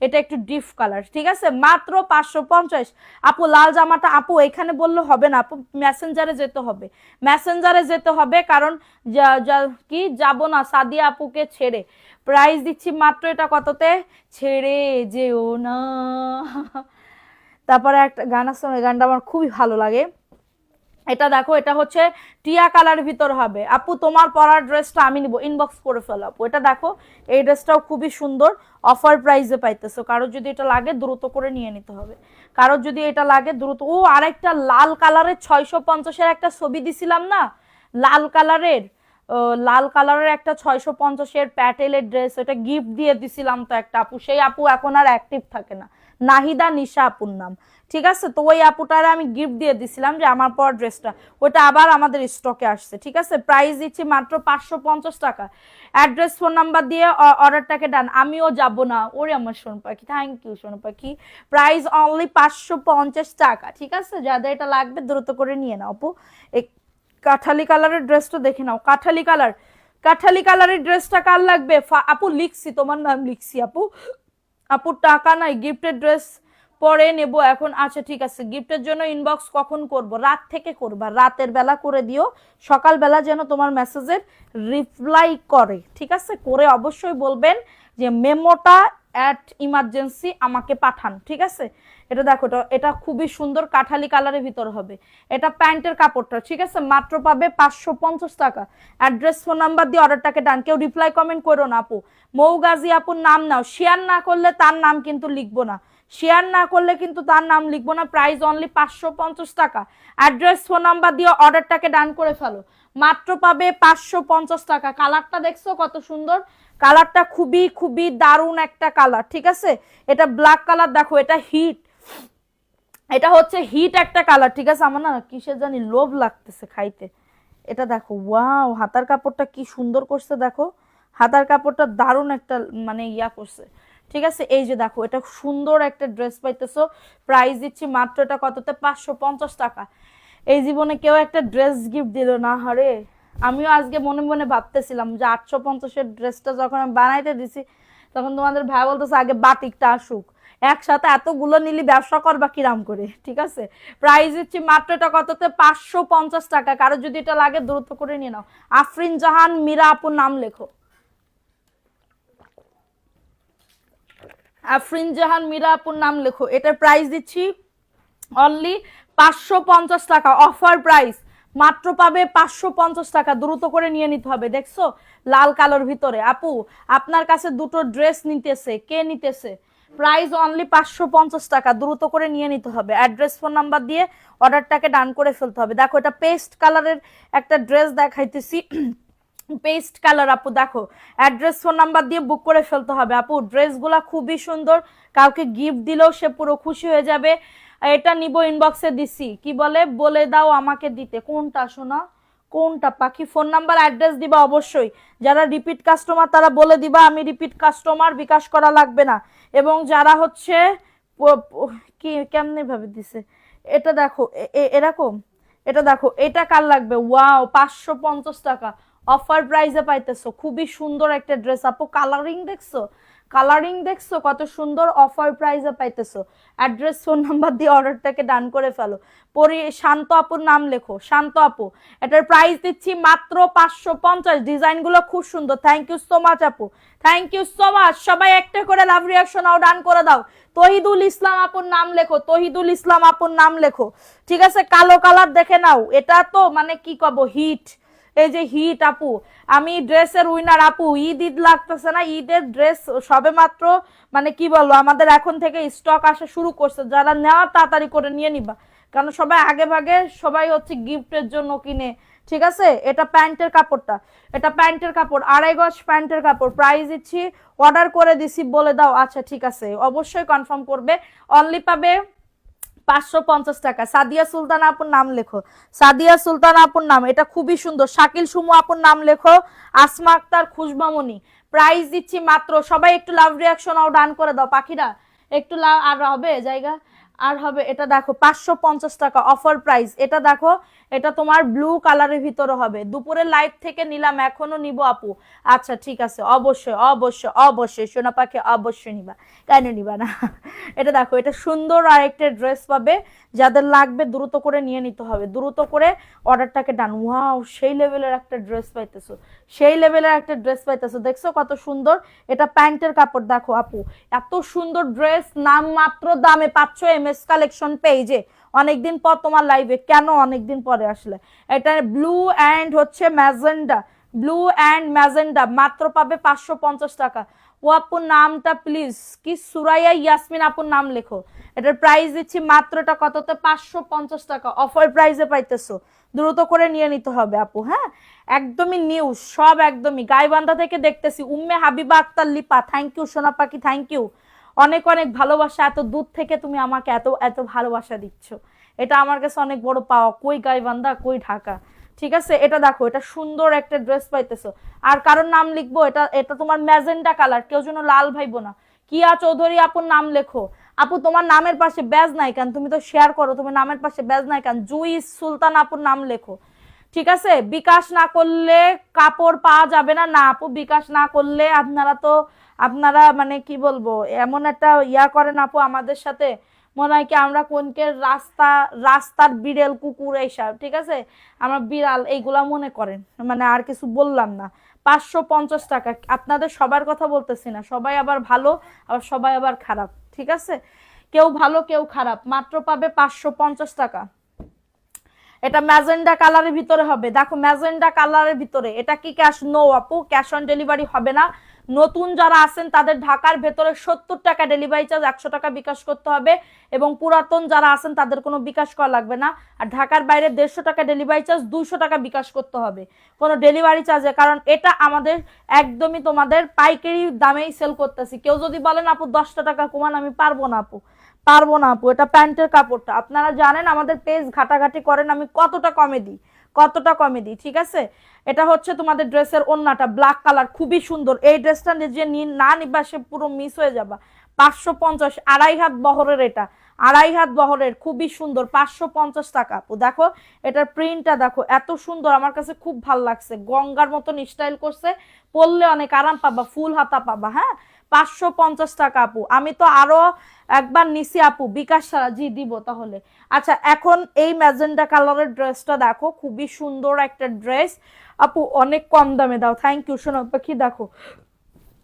এটা একটু ডিপ কালার, ঠিক আছে মাত্র 550। আপু লাল জামাটা, আপু এখানে বললে হবে না আপু, মেসেঞ্জারে যেতে হবে, মেসেঞ্জারে যেতে হবে, কারণ কি যাব না সাদিয়া আপুকে ছেড়ে। প্রাইস দিচ্ছি মাত্র, এটা কততে, ছেড়ে যেও না। তারপরে একটা গান আছে, ওই গানটা আমার খুবই ভালো লাগে। এটা দেখো, এটা হচ্ছে টিয়া কালার ভিতর হবে, আপু তোমার পরার ড্রেসটা আমি নিব, ইনবক্স করে ফেলো আপু। এটা দেখো এই ড্রেসটাও খুবই সুন্দর, অফার প্রাইসে পাইতেছো, কারো যদি এটা লাগে দ্রুত করে নিয়ে নিতে হবে, কারো যদি এটা লাগে দ্রুত। ও আরেকটা লাল কালারের 650-এর একটা ছবি দিছিলাম না, লাল কালারের, লাল কালারের একটা 650-এর প্যাটেলের ড্রেস, এটা গিফট দিয়ে দিছিলাম তো একটা আপু, সেই আপু এখন আর অ্যাক্টিভ থাকে না, নাহিদা নিশা আপুর নাম, ঠিক আছে তো ওই আপুটারে আমি গিফট দিয়ে দিছিলাম যে আমার পর ড্রেসটা, ওটা আবার আমাদের স্টকে আসছে, ঠিক আছে প্রাইস দিচ্ছি মাত্র 550 টাকা। অ্যাড্রেস ফোন নাম্বার দিয়ে অর্ডারটাকে ডান। আমিও যাব না, ওরে আমার সোন পাখি, থ্যাংক ইউ সোন পাখি। প্রাইস অনলি 550 টাকা, ঠিক আছে যাদের এটা লাগবে দ্রুত করে নিয়ে নাও আপু। এই কাঠালি কালারের ড্রেসটা দেখে নাও, কাঠালি কালার, কাঠালি কালারের ড্রেসটা কার লাগবে আপু, লিখছি তোমার নাম লিখছি আপু, আপুর টাকা নাই, গিফটের ড্রেস পরে নেব এখন, আচ্ছা ঠিক আছে গিফটের জন্য ইনবক্স কখন করব, রাত থেকে করবা, রাতের বেলা করে দিও, সকালবেলা যেন তোমার মেসেজের রিপ্লাই করে, ঠিক আছে করে অবশ্যই বলবেন যে মেমোটা অ্যাট ইমার্জেন্সি আমাকে পাঠান, ঠিক আছে। এটা দেখো, এটা খুবই সুন্দর কাঠালি কালারের ভিতর হবে, এটা প্যান্টের কাপড়টা, ঠিক আছে মাত্র পাবে 550 টাকা। অ্যাড্রেস ফোন নাম্বার দিয়ে অর্ডারটাকে ডান। কেউ রিপ্লাই কমেন্ট করো না আপু, মৌগাজি আপুর নাম নাও, শেয়ার না করলে তার নাম কিন্তু লিখবো না, শেয়ার না করলে কিন্তু তার নাম লিখবো না। প্রাইস অনলি 550 টাকা। অ্যাড্রেস ফোন নাম্বার দিয়ে অর্ডারটাকে ডান করে ফেলো, মাত্র পাবে 550 টাকা। কালারটা দেখছো কত সুন্দর, কালারটা খুবই খুবই দারুণ একটা কালার, ঠিক আছে এটা ব্ল্যাক কালার, দেখো এটা হিট, এটা হচ্ছে হিট একটা কালার, ঠিক আছে আমার না কিসের জানি লোভ লাগতেছে খাইতে। এটা দেখো ওয়াও, হাতার কাপড়টা কি সুন্দর করছে, দেখো হাতার কাপড়টা দারুণ একটা মানে ইয়া করছে, ঠিক আছে এই যে দেখো এটা সুন্দর একটা ড্রেস পাইতেছো, প্রাইস দিচ্ছি মাত্র এটা কততে, 550 টাকা। এই জীবনে কেউ একটা ড্রেস গিফট দিল না, আমিও আজকে মনে মনে ভাবতেছিলাম যে 850-এর ড্রেসটা যখন আমি বানাইতে দিছি তখন তোমাদের ভাই বলতেছে আগে বাটিকটা আসুক, একসাথে এতগুলো নিলি ব্যবসা করবা কিরাম করে, ঠিক আছে। প্রাইস দিচ্ছি মাত্র এটা কততে, 550 টাকা। কারো যদি এটা লাগে দ্রুত করে নিয়ে নাও। আফরিন জাহান মীরা আপুর নাম লেখো, আফরিন জাহান মীরা আপুর নাম লেখো। এটার প্রাইস দিচ্ছি অনলি 550 টাকা, অফার প্রাইস, মাত্র পাবে 550 টাকা। দ্রুত করে নিয়ে নিতে হবে। দেখছো লাল কালোর ভিতরে, আপু আপনার কাছে দুটো ড্রেস নিতেছে, কে নিতেছে? প্রাইস অনলি 550 টাকা, দ্রুত করে নিয়ে নিতে হবে। অ্যাড্রেস ফোন নাম্বার দিয়ে অর্ডারটাকে ডান করে ফেলতে হবে। দেখো এটা পেস্ট কালারের একটা ড্রেস দেখাইতেছি, পেস্ট কালার আপু। দেখো অ্যাড্রেস ফোন নাম্বার দিয়ে বুক করে ফেলতে হবে আপু। ড্রেসগুলা খুবই সুন্দর, কাউকে গিফট দিলেও সে পুরো খুশি হয়ে যাবে। এটা নিব, ইনবক্সে দিছি, কি বলে বলে দাও আমাকে দিতে, কোনটা শোনা, কোনটা পাখি? ফোন নাম্বার অ্যাড্রেস দিবা অবশ্যই। যারা রিপিট কাস্টমার তারা বলে দিবা আমি রিপিট কাস্টমার, বিকাশ করা লাগবে না। এবং যারা হচ্ছে কি কেমনে ভাবে দিছে, এটা দেখো এরকম, এটা দেখো এটা কার লাগবে? ওয়াও, 550 টাকা অফার প্রাইসে পাইতেছো। খুবই সুন্দর একটা ড্রেস আপু, কালারিং দেখছো, কালারিং দেখছো কত সুন্দর, অফার প্রাইসে পাইতেছো। অ্যাড্রেস ফোন নাম্বার দিয়ে অর্ডারটাকে ডান করে ফেলো। শান্ত আপুর নাম লেখো, শান্ত আপু। এটার প্রাইস দিচ্ছি মাত্র 550। ডিজাইনগুলো খুব সুন্দর। থ্যাংক ইউ সো মাচ আপু, থ্যাংক ইউ সো মাচ। সবাই একটা করে লাভ রিয়াকশন আও ডান করে দাও। তহিদুল ইসলাম আপুর নাম লেখো, তহিদুল ইসলাম আপুর নাম লেখো, ঠিক আছে। কালো কালার দেখে নাও, এটা তো মানে কি কব, হিট, এই যে হিট আপু। আমি ড্রেসের উইনার আপু, ঈদ লাগতেছে না, ঈদের ড্রেস সবে মাত্র মানে কি বলবো, আমাদের এখন থেকে স্টক আসা শুরু করছে। যারা নেওয়া তাড়াতাড়ি করে নিয়ে নিবা, কারণ সবাই আগে ভাগে সবাই হচ্ছে গিফটের জন্য কিনে, ঠিক আছে। এটা প্যান্টের কাপড়টা, এটা প্যান্টের কাপড়, 2.5 গজ প্যান্টের কাপড়। প্রাইস দিচ্ছি, অর্ডার করে দিছি বলে দাও, আচ্ছা ঠিক আছে, অবশ্যই কনফার্ম করবে। অনলি পাবে 550 টাকা। সাদিয়া সুলতান আপুর নাম লেখো, সাদিয়া সুলতান আপুর নাম, এটা খুবই সুন্দর। শাকিল সুমু আপুর নাম লেখো, আসমা আক্তার, খুশবামনি। প্রাইস দিচ্ছি মাত্র, সবাই একটু লাভ রিয়াকশন আও ডান করে দাও পাখিরা, একটু লাভ আর হবে জায়গা, আর হবে। এটা দেখো 550 টাকা অফার প্রাইস। এটা দেখো, এটা তোমার ব্লু কালারের ভিতরে হবে। দুপুরের লাইভ থেকে নিলাম, এখনো নিব আপু। আচ্ছা ঠিক আছে, অবশ্যই অবশ্যই অবশ্যই সোনা পাখি, অবশ্যই নিবা, কেন নিবা না। এটা দেখো, এটা সুন্দর আর একটা ড্রেস পাবে। যাদের লাগবে দ্রুত করে নিয়ে নিতে হবে, দ্রুত করে অর্ডারটাকে ডান। ওয়াও, সেই লেভেলের একটা ড্রেস পাইতেছো, সেই লেভেলের একটা ড্রেস পাইতেছো। দেখছো কত সুন্দর, এটা প্যান্টের কাপড়। দেখো আপু, এত সুন্দর ড্রেস, নাম মাত্র দামে পাচ্ছ এমএস কালেকশন পেজে। অনেকদিন পর তোমার লাইভে, কেন অনেকদিন পরে আসলে? এটা ব্লু অ্যান্ড হচ্ছে ম্যাজেন্ডা, ব্লু অ্যান্ড ম্যাজেন্ডা, মাত্র পাবে 550 টাকা। ও আপুর নামটা প্লিজ কি, সুরাইয়া ইয়াসমিন আপুর নাম লেখো। এটার প্রাইস দিচ্ছি মাত্র, এটা কততে, 550 টাকা অফার প্রাইসে পাইতেছো। দ্রুত করে নিয়ে নিতে হবে আপু, হ্যাঁ। একদমই নিউ সব, একদমই গাইবান্ধা থেকে দেখতেছি। উম্মে হাবিবা আক্তার লিপা, থ্যাংক ইউ সোনা পাখি, থ্যাংক ইউ, অনেক অনেক ভালোবাসা। এত দূর থেকে তুমি আমাকে এত এত ভালোবাসা দিচ্ছ, এটা আমার কাছে অনেক বড় পাওয়া। কই গাইবান্ধা, কই ঢাকা, ঠিক আছে। এটা দেখো, এটা সুন্দর একটা ড্রেস পাইতেছো। আর কারোর নাম লিখবো, এটা এটা তোমার ম্যাজেন্ডা কালার, কেউ যেন লাল ভাইবো না। কিয়া চৌধুরী আপুর নাম লেখো। আপু তোমার নামের পাশে ব্যাজ নাই কেন? তুমি তো শেয়ার করো, তুমি নামের পাশে ব্যাজ নাই কেন? জুই সুলতান আপুর নাম লেখো, ঠিক আছে। বিকাশ না করলে কাপড় পাওয়া যাবে না, না আপু বিকাশ না করলে আপনারা তো, আপনারা মানে কি বলবো, এমন একটা ইয়া করেন আপু আমাদের সাথে, মনে হয় কি আমরা কোনকে রাস্তার বিড়াল কুকুর এইসব, ঠিক আছে, আমরা বিড়াল এইগুলা মনে করেন, মানে আর কিছু বললাম না। 550 টাকা, আপনাদের সবার কথা বলতেছি না, সবাই আবার ভালো আবার সবাই আবার খারাপ, ঠিক আছে। কেউ ভালো কেউ খারাপ, মাত্র পাবে 550 টাকা। এটা ম্যাজেন্ডা কালারের ভিতরে হবে। দেখো ম্যাজেন্ডা কালারের ভিতরে, এটা কি ক্যাশ? নো আপু, ক্যাশ অন ডেলিভারি হবে না। নতুন যারা আছেন তাদের ঢাকার ভেতরে 70 টাকা ডেলিভারি চার্জ, 100 টাকা বিকাশ করতে হবে। এবং পুরাতন যারা আছেন তাদের কোনো বিকাশ করা লাগবে না। আর ঢাকার বাইরে 150 টাকা ডেলিভারি চার্জ, 200 টাকা বিকাশ করতে হবে কোনো ডেলিভারি চার্জে। কারণ এটা আমাদের একদমই তোমাদের পাইকারি দামেই সেল করতেছি। কেউ যদি বলেন আপু 10 টাকা কমান, আমি পারবো না আপু, পারবো না আপু। এটা প্যান্টের কাপড়টা, আপনারা জানেন আমাদের পেজ ঘাটাঘাটি করেন আমি কতটা কমে দিই, কতটা কমে দিই, ঠিক আছে। এটা হচ্ছে তোমাদের ড্রেসের ওন্নাটা, ব্ল্যাক কালার, খুবই সুন্দর। এই ড্রেসটা যে না নিবা সে পুরো মিস হয়ে যাবা। 550, 2.5 হাত বহরের, এটা 2.5 হাত বহরের, খুবই সুন্দর, 550 টাকা আপু। দেখো এটার প্রিন্টটা দেখো, এত সুন্দর, আমার কাছে খুব ভালো লাগছে। গঙ্গার মতন স্টাইল করছে, পরলে অনেক আরাম পাবা, ফুল হাতা পাবা, হ্যাঁ। 550 টাকা আপু। আমি তো আরো একবার নিছি আপু বিকাশ ছাড়া, জি দিব তাহলে। আচ্ছা এখন এই ম্যাজেন্টা কালারের ড্রেসটা দেখো, খুবই সুন্দর একটা ড্রেস আপু, অনেক কম দামে দাও, থ্যাংক ইউ সোনা পাখি। দেখো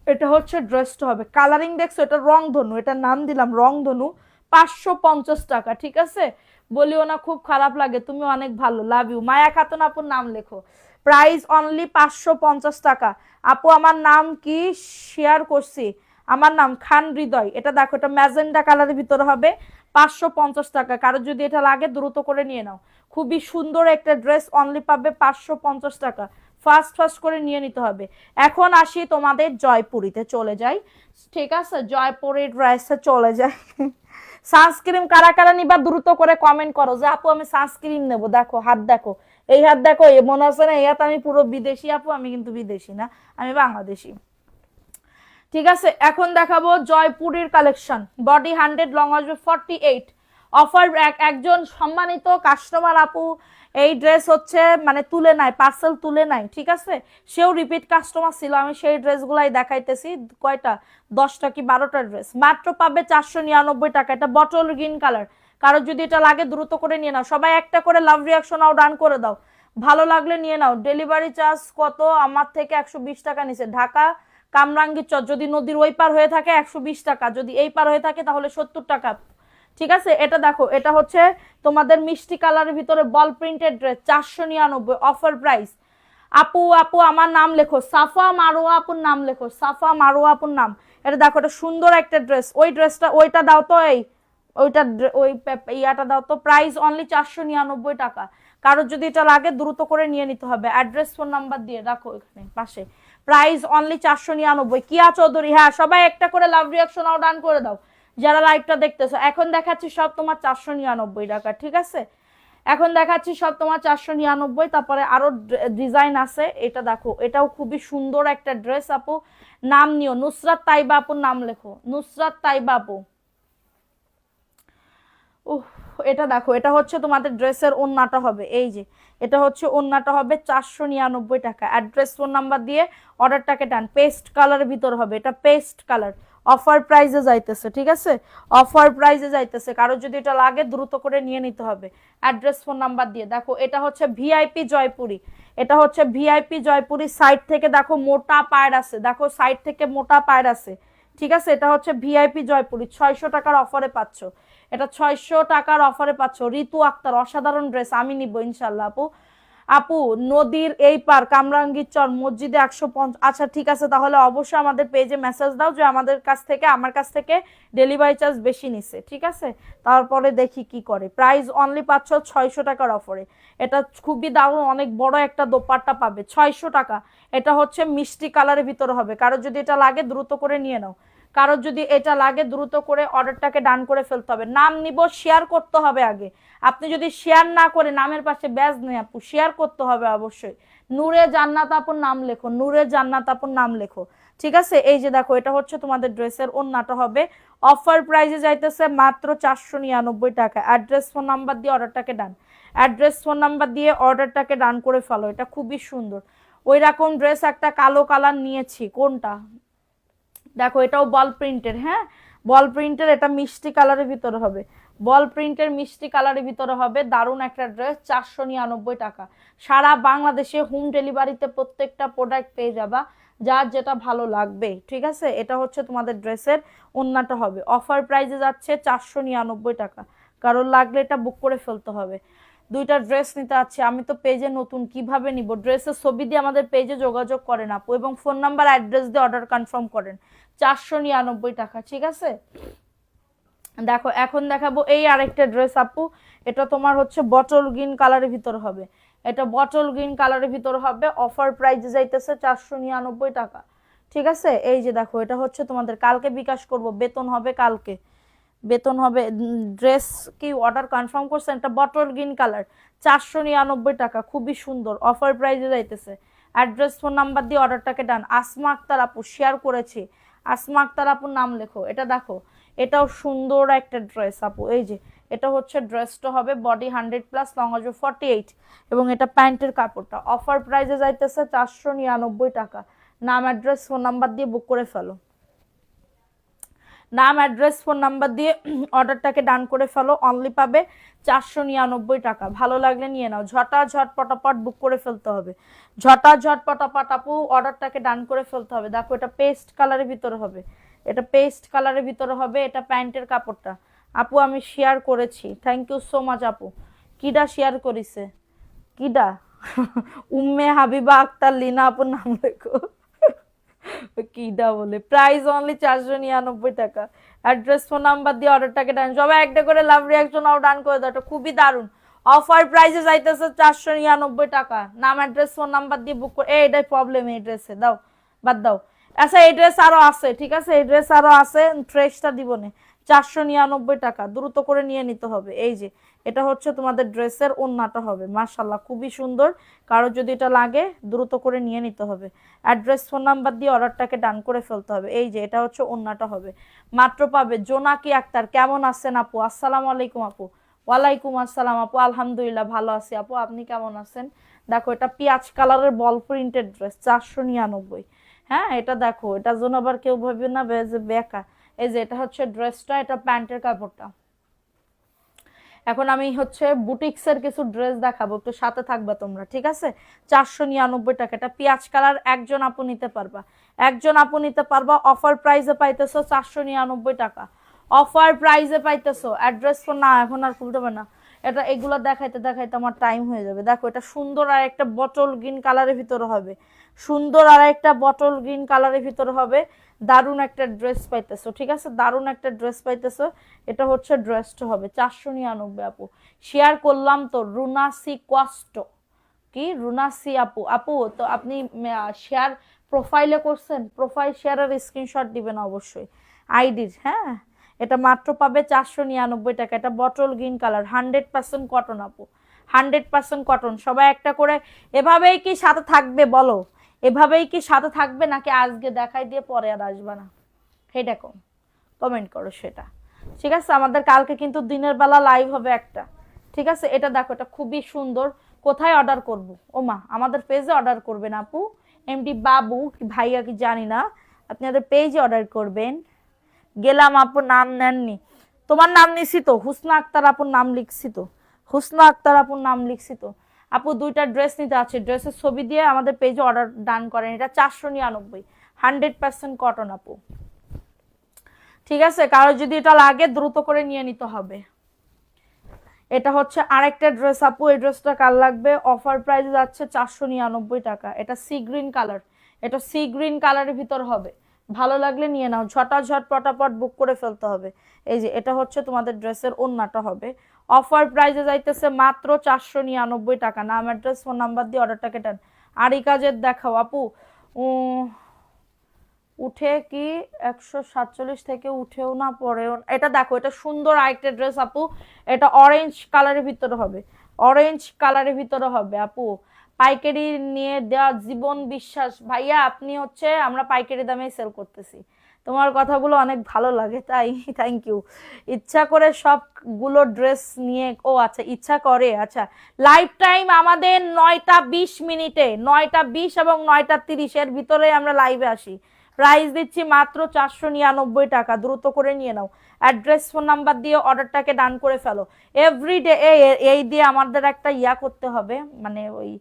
এটা হচ্ছে ড্রেসটা হবে, কালারিং দেখছো, এটা রংধনু, এটা নাম দিলাম রংধনু, 550 টাকা, ঠিক আছে? বলিও না খুব খারাপ লাগে, তুমি অনেক ভালো, লাভ ইউ। মায়া খাতুন আপুর নাম লেখো, প্রাইস অনলি 550 টাকা আপু। আমার নাম কি শেয়ার করছি, আমার নাম খান হৃদয়। এটা দেখো, এটা ম্যাজেন্ডা কালারের ভিতরে হবে, 550 টাকা। কারো যদি এটা লাগে দ্রুত করে নিয়ে নাও, খুবই সুন্দর একটা ড্রেস, অনলি পাবে 550 টাকা। ফার্স্ট ফার্স্ট করে নিয়ে নিতে হবে। এখন আসি তোমাদের জয়পুরিতে চলে যাই, ঠিক আছে? জয়পুরের ড্রেসে চলে যাই। সানস্ক্রিন কারা কারা নিবা দ্রুত করে কমেন্ট করো যে আপু আমি সানস্ক্রিন নেব। দেখো হাত দেখো, এই হাত দেখো, এ মনে হচ্ছে না এই হাত আমি পুরো বিদেশি আপু, আমি কিন্তু বিদেশি না, আমি বাংলাদেশি। ঠিক আছে, এখন দেখাবো জয়পুরের কালেকশন, বডি 100, লং আসবে 48, অফার একজন সম্মানিত কাস্টমার আপু এই ড্রেস হচ্ছে মানে তুলে নাই, পার্সেল তুলে নাই, ঠিক আছে? সেও রিপিট কাস্টমার ছিল, আমি সেই ড্রেসগুলাই দেখাইতেছি। কয়টা, 10টা কি 12টা ড্রেস, মাত্র পাবে 499 টাকা। এটা বটল গ্রিন কালার, কারো যদি এটা লাগে দ্রুত করে নিয়ে নাও। সবাই একটা করে লাভ রিয়াকশন আও ডান করে দাও, ভালো লাগলে নিয়ে নাও। ডেলিভারি চার্জ কত? আমার থেকে 120 টাকা নিছে। ঢাকা কামরাঙ্গীর চর যদি নদীর ওই পার হয়ে থাকে 120 টাকা, যদি এই পার হয়ে থাকে তাহলে 70 টাকা, ঠিক আছে? এটা দেখো, এটা হচ্ছে তোমাদের মিষ্টি কালারের ভিতরে বল প্রিন্টেড ড্রেস, 499 অফার প্রাইস। আপু আপু আমার নাম লেখো, সাফা মারোয়া আপুর নাম লেখো, সাফা মারোয়া আপুর নাম। এটা দেখো, এটা সুন্দর একটা ড্রেস, ওই ড্রেসটা ওইটা দাও তো, এই ওইটা ওই ইয়াটা দাও তো, প্রাইস অনলি 499 টাকা। কারো যদি এটা লাগে দ্রুত করে নিয়ে নিতে হবে, অ্যাড্রেস ফোন নাম্বার দিয়ে রাখো এখানে পাশে। Price only 499। কিয়া চৌধুরী, হ্যাঁ সবাই একটা করে লাভ রিয়াকশন আও ডান করে দাও যারা লাইভটা দেখতেছো। এখন দেখাচ্ছি সব তোমার 499 টাকা, ঠিক আছে? এখন দেখাচ্ছি সব তোমার 499। তারপরে আরো ডিজাইন আছে, এটা দেখো, এটাও খুবই সুন্দর একটা ড্রেস আপু। নাম নিও, নুসরাত তাইবা আপুর নাম লেখো, নুসরাত তাইবা আপু। এটা দেখো, এটা হচ্ছে তোমাদের ড্রেসের ওন্নাটা হবে, এই যে এটা হচ্ছে ওন্নাটা হবে, 499 টাকা। অ্যাড্রেস ফোন নাম্বার দিয়ে অর্ডারটাকে ডান। পেস্ট কালারের ভিতর হবে, এটা পেস্ট কালার, অফার প্রাইজে যাইতেছে, ঠিক আছে? অফার প্রাইজে যাইতেছে, কারো যদি এটা লাগে দ্রুত করে নিয়ে নিতে হবে অ্যাড্রেস ফোন নাম্বার দিয়ে। দেখো এটা হচ্ছে ভিআইপি জয়পুরি, এটা হচ্ছে ভিআইপি জয়পুরি। সাইড থেকে দেখো মোটা পায়ের আছে, দেখো সাইড থেকে মোটা পায়ের আছে, ঠিক আছে? এটা হচ্ছে ভিআইপি জয়পুরি, 600 টাকার অফারে পাচ্ছ, এটা 600 টাকার অফারে পাচ্ছ। ঋতু আক্তার, অসাধারণ ড্রেস, আমি নিব ইনশাল্লাহ আপু। আপু নদীর এই পার কামরাঙ্গীর চর মসজিদে 150। আচ্ছা ঠিক আছে, তাহলে অবশ্যই আমাদের পেজে মেসেজ দাও যে আমাদের কাছ থেকে, আমার কাছ থেকে ডেলিভারি চার্জ বেশি নিছে, ঠিক আছে? তারপরে দেখি কি করে। প্রাইস অনলি পাচ্ছ 600 টাকার অফারে। এটা খুবই দারুণ, অনেক বড় একটা দোপাট্টা পাবে, 600 টাকা। এটা হচ্ছে মিষ্টি কালারের ভিতরে হবে, কারো যদি এটা লাগে দ্রুত করে নিয়ে নাও, কারো যদি এটা লাগে দ্রুত করে অর্ডারটাকে ডান করে ফেলতে হবে। নাম নিব, শেয়ার করতে হবে আগে। আপনি যদি শেয়ার না করে, নামের পাশে ব্যাজ নেই আপু, শেয়ার করতে হবে অবশ্যই। নূরে জান্নাত আপুর নাম লেখো, নূরে জান্নাত আপুর নাম লেখো, ঠিক আছে? এই যে দেখো, এটা হচ্ছে তোমাদের ড্রেসের ওন্নাটা হবে, অফার প্রাইসে যাইতেছে মাত্র 499 টাকা। অ্যাড্রেস ফোন নাম্বার দিয়ে অর্ডারটাকে ডান, অ্যাড্রেস ফোন নাম্বার দিয়ে অর্ডারটাকে ডান করে ফেলো। এটা খুবই সুন্দর। ওই রকম ড্রেস একটা কালো কালার নিয়েছি, কোনটা দেখো, এটাও বল প্রিন্টের, হ্যাঁ বল প্রিন্টের, এটা মিষ্টি কালারের ভিতরে হবে, বল প্রিন্টের মিষ্টি কালারের ভিতরে হবে, দারুণ একটা ড্রেস, 499 টাকা। সারা বাংলাদেশে হোম ডেলিভারিতে প্রত্যেকটা প্রোডাক্ট পেয়ে যাবা, যার যেটা ভালো লাগবে, ঠিক আছে? এটা হচ্ছে তোমাদের ড্রেসের ওন্নাটা হবে, অফার প্রাইসে যাচ্ছে 499 টাকা। কারোর লাগলে এটা বুক করে ফেলতে হবে। দুইটা ড্রেস নিতে আছে, আমি তো পেজে নতুন, কিভাবে নিব? ড্রেসের ছবি দিয়ে আমাদের পেজে যোগাযোগ করেন আপু, এবং ফোন নাম্বার অ্যাড্রেস দিয়ে অর্ডার কনফার্ম করেন, 499 টাকা, ঠিক আছে? দেখো এখন দেখাবো এই আরেকটা ড্রেস আপু, এটা তোমার হচ্ছে বটল গ্রিন কালারের ভিতর হবে, এটা বটল গ্রিন কালারের ভিতর হবে, অফার প্রাইসে যাইতেছে 499 টাকা, ঠিক আছে? এই যে দেখো, এটা হচ্ছে তোমাদের, কালকে বিকাশ করব, বেতন হবে কালকে, বেতন হবে। ড্রেস কি অর্ডার কনফার্ম করছেন? এটা বটল গ্রিন কালার, 499 টাকা, খুবই সুন্দর, অফার প্রাইসে যাইতেছে। অ্যাড্রেস ফোন নাম্বার দিয়ে অর্ডারটাকে ডান। আসমা আক্তার আপু শেয়ার করেছি, আসমা আক্তার আপুর নাম লেখো। এটা দেখো, এটাও সুন্দর একটা ড্রেস আপু, এই যে এটা হচ্ছে ড্রেসটা হবে, বডি 100+, লং আসবে 48, এবং এটা প্যান্টের কাপড়টা। অফার প্রাইসে যাইতেছে 499 টাকা। নাম অ্যাড্রেস ফোন নাম্বার দিয়ে বুক করে ফেলো। নাম অ্যাড্রেস ফোন নাম্বার দিয়ে অর্ডারটাকে ডান করে ফেলো, অনলি পাবে 499 টাকা। ভালো লাগলে নিয়ে নাও, ঝট পটাপট বুক করে ফেলতে হবে, ঝট পটাপট আপু অর্ডারটাকে ডান করে ফেলতে হবে। দেখো এটা পেস্ট কালারের ভিতরে হবে, এটা পেস্ট কালারের ভিতরে হবে, এটা প্যান্টের কাপড়টা। আপু আমি শেয়ার করেছি, থ্যাংক ইউ সো মাচ আপু। কিডা শেয়ার করিছে, কিডা? উম্মে হাবিবা আক্তার লিনা আপুর নাম লেখো। কিডা বলে, প্রাইস অনলি 499 টাকা। অ্যাড্রেস ফোন নাম্বার দিয়ে অর্ডারটাকে ডান, সবাই একটা করে লাভ রিয়াকশনও ডান করে দাও, এটা খুবই দারুণ অফার প্রাইসে যাইতেছে 499 টাকা। নাম অ্যাড্রেস ফোন নাম্বার দিয়ে বুক করে, এটাই প্রবলেম এই ড্রেসে, দাও বাদ দাও। আচ্ছা এই ড্রেস আরো আছে, ঠিক আছে এই ড্রেস আরো আছে, ট্রেসটা দিব না। 499 টাকা, দ্রুত করে নিয়ে নিতে হবে। এই যে এটা হচ্ছে তোমাদের ড্রেসের ওন্নাটা হবে, মাশাআল্লাহ খুবই সুন্দর। কারো যদি এটা লাগে দ্রুত করে নিয়ে নিতে হবে, অ্যাড্রেস ফোন নাম্বার দিয়ে অর্ডারটাকে ডান করে ফেলতে হবে। এই যে এটা হচ্ছে ওন্নাটা হবে, মাত্র পাবে জোনাকি আক্তার। কেমন আছেন আপু? আসসালামু আলাইকুম আপু। ওয়ালাইকুম আসসালাম আপু, আলহামদুলিল্লাহ ভালো আছি আপু, আপনি কেমন আছেন? দেখো এটা পিঁয়াজ কালারের বল প্রিন্টেড ড্রেস, 499। হ্যাঁ এটা দেখো, এটার জন্য আবার কেউ ভাববে না যে বেকা। এই যে এটা হচ্ছে ড্রেসটা, এটা প্যান্টের কাপড়টা। এখন আমি হচ্ছে বুটিক্সের কিছু ড্রেস দেখাবো, একটু সাথে থাকবে তোমরা, ঠিক আছে? 499 টাকা, এটা পেঁয়াজ কালার, একজন আপু নিতে পারবা, একজন আপু নিতে পারবা। অফার প্রাইসে পাইতেছো 499 টাকা, অফার প্রাইসে পাইতেছো। অ্যাড্রেস ফোন না, এখন আর খুলতে হবে না, এটা এগুলো দেখাইতে দেখাইতে আমার টাইম হয়ে যাবে। দেখো এটা সুন্দর আর একটা বটল গ্রিন কালারের ভিতরে হবে, সুন্দর আর একটা বটল গ্রিন কালারের ভিতরে হবে। দারুণ একটা ড্রেস পাইতেছো, ঠিক আছে, দারুণ একটা ড্রেস পাইতেছো। এটা হচ্ছে ড্রেসটা হবে 499 আপু। শেয়ার করলাম তো, রুনাসি কষ্ট কি, রুনাসি আপু। আপু তো আপনি শেয়ার প্রোফাইলে করছেন, প্রোফাইল শেয়ারের স্ক্রিনশট দিবেন অবশ্যই আইডির। হ্যাঁ এটা মাত্র পাবে 499 টাকা, এটা বটল গ্রিন কালার, 100% কটন আপু, 100% কটন। সবাই একটা করে, এভাবেই কি সাথে থাকবে বলো, এভাবেই কি সাথে থাকবে নাকি আজকে দেখাই দিয়ে পরে আর আসবে না? সেটা কমেন্ট করো সেটা, ঠিক আছে? আমাদের কালকে কিন্তু দিনের বেলা লাইভ হবে একটা, ঠিক আছে? এটা দেখো এটা খুবই সুন্দর। কোথায় অর্ডার করব? ওমা আমাদের পেজে অর্ডার করবেন আপু, এমডি বাবু কি ভাইয়া কি জানি না, আপনাদের পেজে অর্ডার করবেন। গেলাম আপু, নাম নেননি? তোমার নাম নিছি তো, হুসনা আক্তার আপুর নাম লিখছি তো, হুসনা আক্তার আপুর নাম লিখছি তো। আপু দুইটা ড্রেস নিতে আছে, ড্রেসের ছবি দিয়ে আমাদের পেজে অর্ডার ডান করেন। এটা 499, 100% কটন আপু, ঠিক আছে? কারো যদি এটা লাগে দ্রুত করে নিয়ে নিতে হবে। এটা হচ্ছে আরেকটা ড্রেস আপু, এই ড্রেসটা কার লাগবে? অফার প্রাইস যাচ্ছে 499 টাকা। এটা সি গ্রিন কালার, এটা সি গ্রিন কালারের ভিতর হবে, ভালো লাগলে নিয়ে নাও, ঝট পটাপট বুক করে ফেলতে হবে। এই যে এটা হচ্ছে তোমাদের ড্রেসের ওন্নাটা হবে, অফার প্রাইসে যাইতেছে মাত্র 499 টাকা। নাম অ্যাড্রেস ফোন নাম্বার দিয়ে অর্ডারটাকে টান। আর এই কাজের দেখাও আপু, উঠে কি 147 থেকে উঠেও না পরেও। এটা দেখো এটা সুন্দর আরেকটা ড্রেস আপু, এটা অরেঞ্জ কালারের ভিতরে হবে, অরেঞ্জ কালারের ভিতরে হবে আপু। পাইকারি নিয়ে দেওয়া জীবন বিশ্বাস ভাইয়া, আপনি হচ্ছে, আমরা পাইকারি দামে সেল করতেছি, তোমার কথাগুলো অনেক ভালো লাগে তাই থ্যাংক ইউ। ইচ্ছা করে সবগুলো ড্রেস নিয়ে, ও আচ্ছা ইচ্ছা করে, আচ্ছা। লাইভ টাইম আমাদের 9টা 20 মিনিটে, 9টা 20 এবং 9টা 30 এর ভিতরে আমরা লাইভে আসি। প্রাইস দিচ্ছি মাত্র 499 টাকা, দ্রুত করে নিয়ে নাও। অ্যাড্রেস ফোন নাম্বার দিয়ে অর্ডারটাকে ডান করে ফেলো। এভরিডে এই দিয়ে আমাদের একটা ইয়া করতে হবে, মানে ওই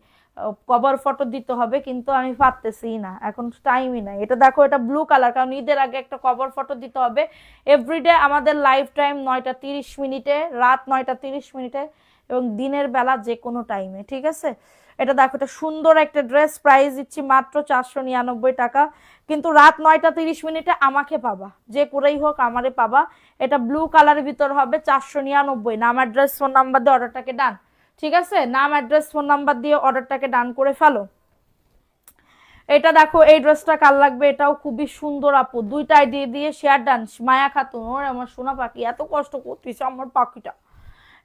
কভার ফটো দিতে হবে, কিন্তু আমি পারতেছি না, এখন টাইমই নাই। এটা দেখো এটা ব্লু কালার, কারণ ঈদের আগে একটা কভার ফটো দিতে হবে। এভরিডে আমাদের লাইভ টাইম 9টা 30 মিনিটে, রাত 9টা 30 মিনিটে, এবং দিনের বেলা যে কোনো টাইমে, ঠিক আছে? এটা দেখো এটা সুন্দর একটা ড্রেস, প্রাইস দিচ্ছি মাত্র 499 টাকা। কিন্তু রাত 9টা 30 মিনিটে আমাকে পাবা, যে করেই হোক আমারে পাবা। এটা ব্লু কালারের ভিতর হবে, 499। নাম অ্যাড্রেস ফোন নাম্বার দিয়ে অর্ডারটাকে ডান, ঠিক আছে? নাম অ্যাড্রেস ফোন নাম্বার দিয়ে অর্ডারটাকে ডান করে ফেলো। এটা দেখো এই ড্রেসটা কার লাগবে, এটাও খুবই সুন্দর আপু, দুইটা আইডি দিয়ে শেয়ার ডান। মায়া খাতুন, ওরে আমার সোনা পাখি, এত কষ্ট করতেছে আমার পাখিটা,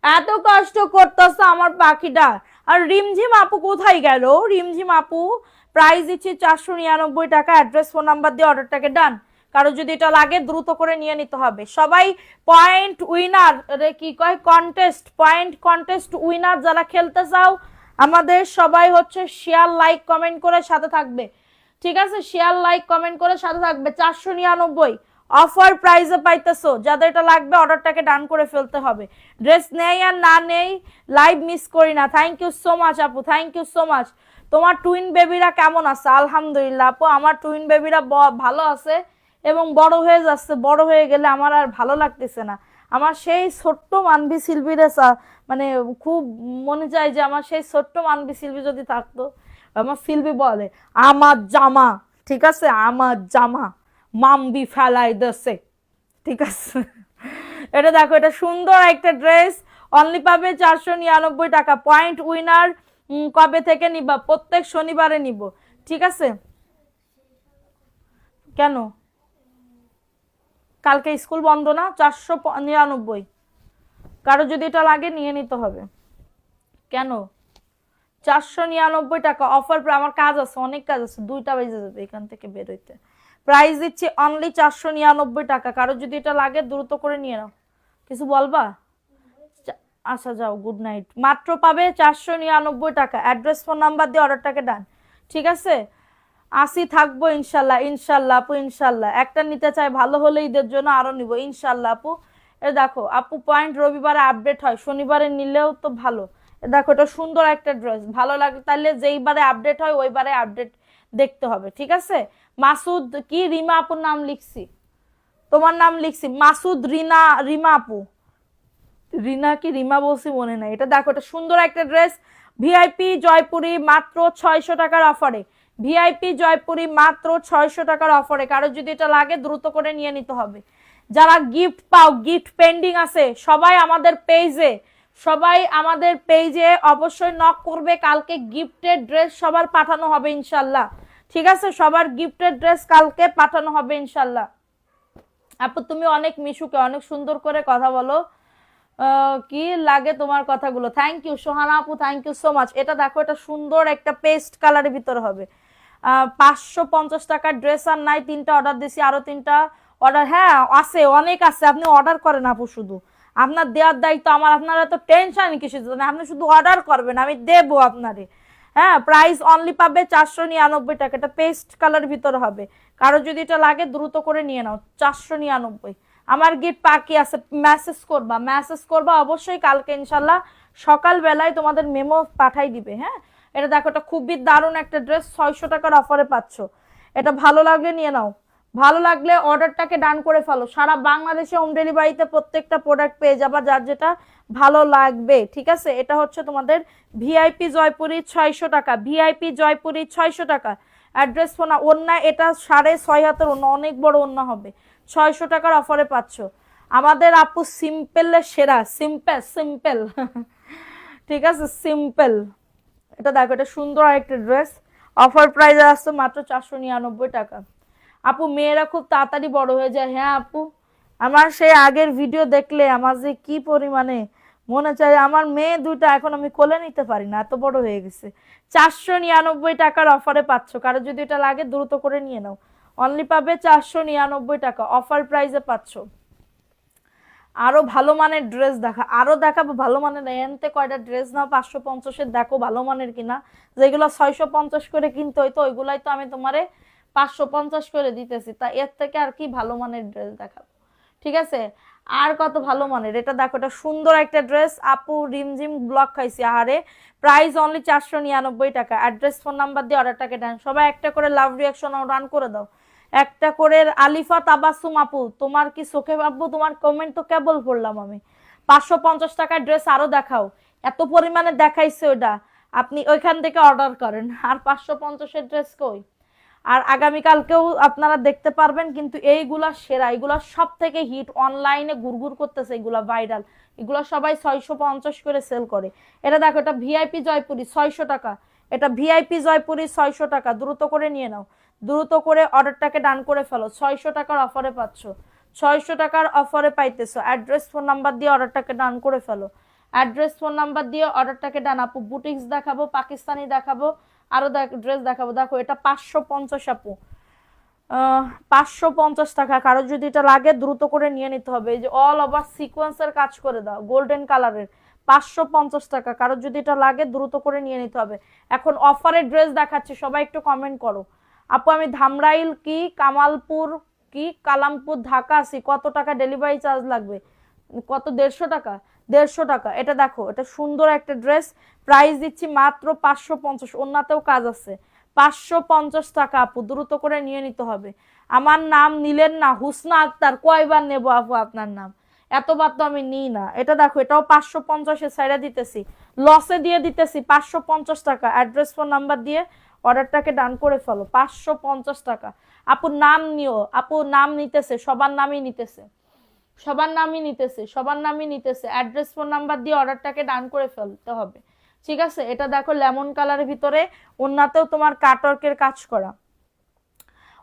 এত কষ্ট করতেছে আমার পাখিটা। আর রিমঝিম আপু কোথায় গেল? রিমঝিম আপু প্রাইস দিচ্ছি 499 টাকা, অ্যাড্রেস ফোন নাম্বার দিয়ে অর্ডারটাকে ডান। কারো যদি এটা লাগে দ্রুত করে নিয়ে নিতে হবে। সবাই পয়েন্ট উইনার, কি কয়, কন্টেস্ট, পয়েন্ট কন্টেস্ট উইনার যারা খেলতে চাও, আমাদের সবাই হচ্ছে শেয়ার লাইক কমেন্ট করে সাথে থাকবে, ঠিক আছে? শেয়ার লাইক কমেন্ট করে সাথে থাকবে। 499, অফার প্রাইসে পাইতেছো। যাদের এটা লাগবে অর্ডারটাকে ডান করে ফেলতে হবে। ড্রেস নেই আর না নেই লাইভ মিস করি না। থ্যাংক ইউ সো মাচ আপু, থ্যাংক ইউ সো মাচ। তোমার টুইন বেবিরা কেমন আছে? আলহামদুলিল্লাহ আপু, আমার টুইন বেবিরা ভালো আছে এবং বড় হয়ে যাচ্ছে। বড় হয়ে গেলে আমার আর ভালো লাগতেছে না। আমার সেই ছোট্ট মানবি সিলভিরে মানে খুব মনে চায় যে আমার সেই ছোট্ট মানবি সিলভি যদি থাকতো। আমার সিলভি বলে আমার জামা, ঠিক আছে, আমার জামা মাম্বি ফেলাই দেছে, ঠিক আছে। এটা দেখো, এটা সুন্দর একটা ড্রেস, অনলি পাবে 499 টাকা। পয়েন্ট উইনার কবে থেকে নিবা? প্রত্যেক শনিবারে নিব, ঠিক আছে। কেন কালকে স্কুল বন্ধ না? 499। কারো যদি এটা লাগে নিয়ে নিতে হবে। কেন 499 টাকা অফার? আমার কাজ আছে, অনেক কাজ আছে, 2টা বেজে যাবে এখান থেকে বের হইতে। প্রাইস দিচ্ছি অনলি 499 টাকা। কারো যদি এটা লাগে দ্রুত করে নিয়ে নাও। কিছু বলবা? আচ্ছা যাও, গুড নাইট। মাত্র পাবে 499 টাকা। অ্যাড্রেস ফোন নাম্বার দিয়ে অর্ডারটাকে ডান, ঠিক আছে। আসি থাকবো ইনশাল্লাহ, ইনশাল্লাহ আপু, ইনশাল্লাহ। একটা নিতে চাই, ভালো হলে ঈদের জন্য আরো নিব ইনশাল্লাহ আপু। এ দেখো আপু, পয়েন্ট রবিবারে আপডেট হয়, শনিবারে নিলেও তো ভালো। দেখো এটা সুন্দর একটা ড্রেস, ভালো লাগে তাহলে যেইবারে আপডেট হয় ওইবারে আপডেট দেখতে হবে, ঠিক আছে। মাসুদ কি রিমা আপুর নাম লিখছি, তোমার নাম লিখছি মাসুদ রিনা, রিমা আপু, রিনা কি রিমা বলছি মনে নাই। এটা দেখো, এটা সুন্দর একটা ড্রেস, ভিআইপি জয়পুরি মাত্র 600 টাকার অফারে। ভিআইপি জয়পুরি মাত্র 600 টাকার অফারে। কারো যদি এটা লাগে দ্রুত করে নিয়ে নিতে হবে। যারা গিফট পাও, গিফট পেন্ডিং আছে, সবাই আমাদের পেজে অবশ্যই নক করবে। কালকে গিফটের ড্রেস সবার পাঠানো হবে ইনশাল্লাহ, ঠিক আছে। সবার গিফটের ড্রেস কালকে পাঠানো হবে ইনশাল্লাহ। আপু তুমি অনেক মিশুকে, অনেক সুন্দর করে কথা বলো, কি লাগে তোমার কথাগুলো। থ্যাংক ইউ সোহানা আপু, থ্যাংক ইউ সো মাচ। এটা দেখো, এটা সুন্দর একটা পেস্ট কালারের ভিতরে হবে। 550 টাকার ড্রেস আর নাই, 3টা অর্ডার দিছি, আরো 3টা অর্ডার, হ্যাঁ আছে, অনেক আছে। আপনি অর্ডার করেন আপু, শুধু আপনার দেওয়ার দায়িত্ব আমার। আপনারা তো টেনশন কিছু, আপনি শুধু অর্ডার করবেন, আমি দেবো আপনারে। হ্যাঁ, প্রাইস অনলি পাবে 499 টাকা। এটা পেস্ট কালার ভিতরে হবে। কারো যদি এটা লাগে দ্রুত করে নিয়ে নাও, 499। আমার গিফট বাকি আছে, মেসেজ করবা অবশ্যই। কালকে ইনশাল্লাহ সকাল বেলায় তোমাদের মেমো পাঠাই দিবে। হ্যাঁ, এটা দেখো, এটা খুবই দারুণ একটা ড্রেস, 600 টাকার অফারে পাচ্ছ। এটা ভালো লাগলে নিয়ে নাও, ভালো লাগলে অর্ডারটাকে ডান করে ফেলো। সারা বাংলাদেশে হোম ডেলিভারিতে প্রত্যেকটা প্রোডাক্ট পেয়ে যাবা যার যেটা ভালো লাগবে, ঠিক আছে। এটা হচ্ছে তোমাদের ভিআইপি জয়পুরি 600 টাকা, ভিআইপি জয়পুরি 600 টাকা। অ্যাড্রেস ফোন ওন্না, এটা 6.5 হাতের ওন্না, অনেক বড় ওন্না হবে। 600 টাকার অফারে পাচ্ছ। আমাদের আপু সিম্পলের সেরা, সিম্পল ঠিক আছে, সিম্পল। এটা দেখো, এটা সুন্দর একটা ড্রেস, অফার প্রাইস আসছে মাত্র 499 টাকা। আপু মেয়েরা খুব তাড়াতাড়ি বড় হয়ে যায়। হ্যাঁ আপু, আমার সেই আগের ভিডিও দেখলে আমার যে কি পরিমাণে মনে চায়, আমার মেয়ে 2টা এখন আমি কোলে নিতে পারি না, এত বড় হয়ে গেছে। 499 টাকার অফারে পাচ্ছ। কারো যদি এটা লাগে দ্রুত করে নিয়ে নাও, অনলি পাবে 499 টাকা, অফার প্রাইসে পাচ্ছ। আরো ভালো মানের ড্রেস আরো দেখাবো ভালো মানের। এনতে কয়টা ড্রেস নাও 550-এর, দেখো ভালো মানের কিনা। যেগুলো 650 করে কিনতে হইতো ওইগুলাই তো আমি তোমারে 550 করে দিতেছি, তা এর থেকে আর কি ভালো মানের ড্রেস দেখাবো, ঠিক আছে। আর কত ভালো মানের। এটা দেখো, এটা সুন্দর একটা ড্রেস, আপু রিমঝিম ব্লক খাইছি আহারে। প্রাইস অনলি 499 টাকা। অ্যাড্রেস ফোন নাম্বার দিয়ে অর্ডারটাকে দেন। সবাই একটা করে লাভ রিয়াকশন রান করে দাও, একটা করে। আলিফা তাবাসুম আপু, তোমার কি চোখে আপু, তোমার কমেন্ট তো কেবল পড়লাম আমি। 550 টাকার ড্রেস আরো দেখাও, এত পরিমাণে দেখাইছে ওটা, আপনি ওইখান থেকে অর্ডার করেন। আর 550-এর ড্রেস কই? আর আগামীকালকেও আপনারা দেখতে পারবেন, কিন্তু এইগুলা সেরা, এগুলা সব থেকে হিট, অনলাইনে গুড়গুড় করতেছে, এগুলা ভাইরাল, এগুলা সবাই 650 করে সেল করে। এটা দেখো, এটা ভিআইপি জয়পুরি 600 টাকা। এটা ভিআইপি জয়পুরি 600 টাকা, দ্রুত করে নিয়ে নাও, দ্রুত করে অর্ডারটাকে ডান করে ফেলো। 600 টাকার অফারে পাচ্ছ, 600 টাকার অফারে পাইতেছো। অ্যাড্রেস ফোন নাম্বার দিয়ে অর্ডারটাকে ডান করে ফেলো, অ্যাড্রেস ফোন নাম্বার দিয়ে অর্ডারটাকে ডান। আপু বুটিক্স দেখাবো, পাকিস্তানি দেখাবো, আরো ড্রেস দেখাবো। দেখো, এটা 550 আপু, 550 টাকা। কারো যদি এটা লাগে দ্রুত করে নিয়ে নিতে হবে। এই যে অল ওভার সিকোয়েন্সের কাজ করে দাও, গোল্ডেন কালারের, 550 টাকা। কারো যদি এটা লাগে দ্রুত করে নিয়ে নিতে হবে। এখন অফারের ড্রেস দেখাচ্ছি, সবাই একটু কমেন্ট করো। আপু আমি ধামরাইল কি কামালপুর কি কালামপুর ঢাকা আসি, কত টাকা ডেলিভারি চার্জ লাগবে? কত, 150 টাকা? 150 টাকা। এটা দেখো, এটা সুন্দর একটা ড্রেস, প্রাইস দিচ্ছি মাত্র 550। ওন্নাতেও কাজ আছে। 550 টাকা আপু, দ্রুত করে নিয়ে নিতে হবে। আমার নাম নিলেন না, হুসনা আক্তার, কয়বার নেবো আপু আপনার নাম? এতবার তো আমি নিই না। এটা দেখো, এটাও 550-এ সাইডা দিতেছি, লসে দিয়ে দিতেছি 550 টাকা। অ্যাড্রেস ফোন নাম্বার দিয়ে অর্ডারটাকে ডান করে ফেলো। 550 টাকা। আপু নাম নিও, আপু নাম নিতেছে, সবার নামই নিতেছে, সবার নামই নিতেছে, সবার নামই নিতেছে। অ্যাড্রেস ফোন নাম্বার দিয়ে অর্ডারটাকে ডান করে ফেলতে হবে। ঠিক আছে, এটা দেখো লেমন কালারের ভিতরে, ওন্নাতেও তোমার কাটওয়ার্কের কাজ করা,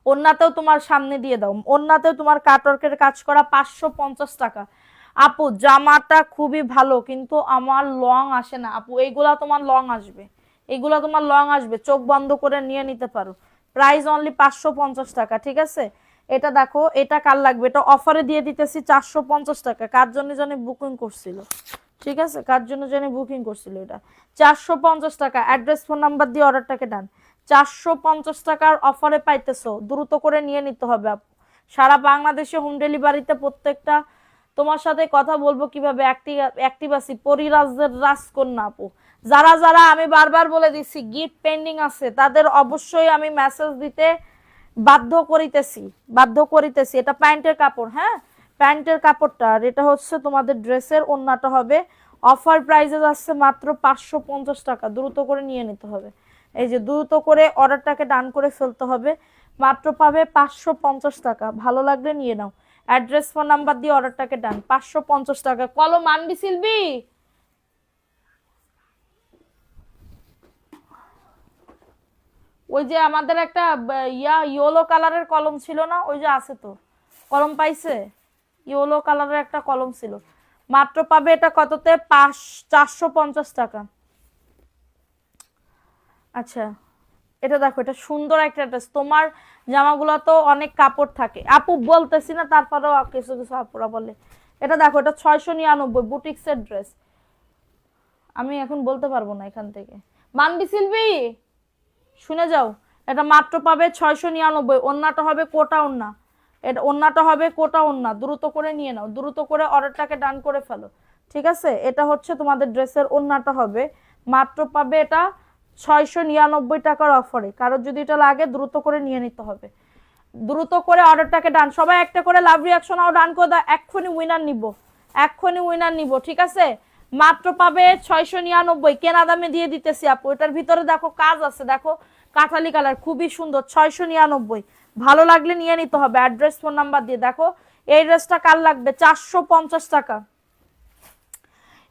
ওন্নাতেও তোমার সামনে দিয়ে দাও, ওন্নাতেও তোমার কাটওয়ার্কের কাজ করা। 550 টাকা আপু। জামাটা খুবই ভালো, কিন্তু আমার লং আসে না আপু। এইগুলা তোমার লং আসবে, এইগুলা তোমার লং আসবে, চোখ বন্ধ করে নিয়ে নিতে পারো। প্রাইস অনলি 550 টাকা। ঠিক আছে, এটা দেখো, এটা কার লাগবে? এটা অফারে দিয়ে দিতেছি 450 টাকা। কার জন্য জানি বুকিং করছিল, ঠিক আছে, কার জন্য জানি বুকিং করছিল, এটা 450 টাকা। অ্যাড্রেস ফোন নাম্বার দিয়ে অর্ডারটাকে ডান। 450 টাকার অফারে পাইতেছো, দ্রুত করে নিয়ে নিতে হবে আপু। সারা বাংলাদেশে হোম ডেলিভারিতে প্রত্যেকটা। তোমার সাথে কথা বলবো কিভাবে, অ্যাক্টিভ আছি, পরিরাজ্যের রাজকন্যা আপু। যারা যারা, আমি বারবার বলে দিচ্ছি, গিফট পেন্ডিং আছে, তাদের অবশ্যই আমি মেসেজ দিতে বাধ্য করিতেছি, বাধ্য করিতেছি। এটা প্যান্টের কাপড়, হ্যাঁ, প্যান্টের কাপড়টা। আর এটা হচ্ছে তোমাদের ড্রেসের ওন্নাটা হবে। অফার প্রাইসে যাচ্ছে মাত্র 550 টাকা। দ্রুত করে নিয়ে নিতে হবে। এই যে দ্রুত করে অর্ডারটাকে ডান করে ফেলতে হবে। মাত্র পাবে 550 টাকা। ভালো লাগলে নিয়ে নাও। অ্যাড্রেস ফোন নাম্বার দিয়ে অর্ডারটাকে ডান। 550 টাকা। কলম আনবি সিলবি? ওই যে আমাদের একটা ইয়েলো কালারের কলম ছিল না, ওই যে আছে তো, কলম পাইছে, ইয়েলো কালারের একটা কলম ছিল। মাত্র পাবে এটা কততে? 450 টাকা। আচ্ছা, এটা দেখো, এটা সুন্দর একটা ড্রেস। তোমার জামাগুলো তো অনেক কাপড় থাকে আপু, বলতেছি না, তারপরেও কিছু কিছু আপুরা বলে। এটা দেখো, এটা 699 বুটিক্সের ড্রেস। আমি এখন বলতে পারবো না এখান থেকে। মানবি সিলবি, শুনে যাও। এটা মাত্র পাবে 699। ওন্নাটা হবে কোটা ওন্না, এটা ওন্নাটা হবে কোটা ওন্না। দ্রুত করে নিয়ে নাও, দ্রুত করে অর্ডারটাকে ডান করে ফেলো। ঠিক আছে, এটা হচ্ছে তোমাদের ড্রেসের ওন্নাটা হবে। মাত্র পাবে এটা 699 টাকার অফারে। কারোর যদি এটা লাগে দ্রুত করে নিয়ে নিতে হবে। দ্রুত করে অর্ডারটাকে ডান। সবাই একটা করে লাভ রিয়াকশন আর ডান করে দাও। এক্ষুনি উইনার নিব, এক্ষুনি উইনার নিব। ঠিক আছে, মাত্র পাবে 699। কেনা দামে দিয়ে দিতেছি আপু। এটার ভিতরে দেখো কাজ আছে, দেখো কাঠালি কালার, খুবই সুন্দর। 699। ভালো লাগলে নিয়ে নিতে হবে। অ্যাড্রেস ফোন নাম্বার দিয়ে। দেখো এই ড্রেসটা কার লাগবে? 450 টাকা।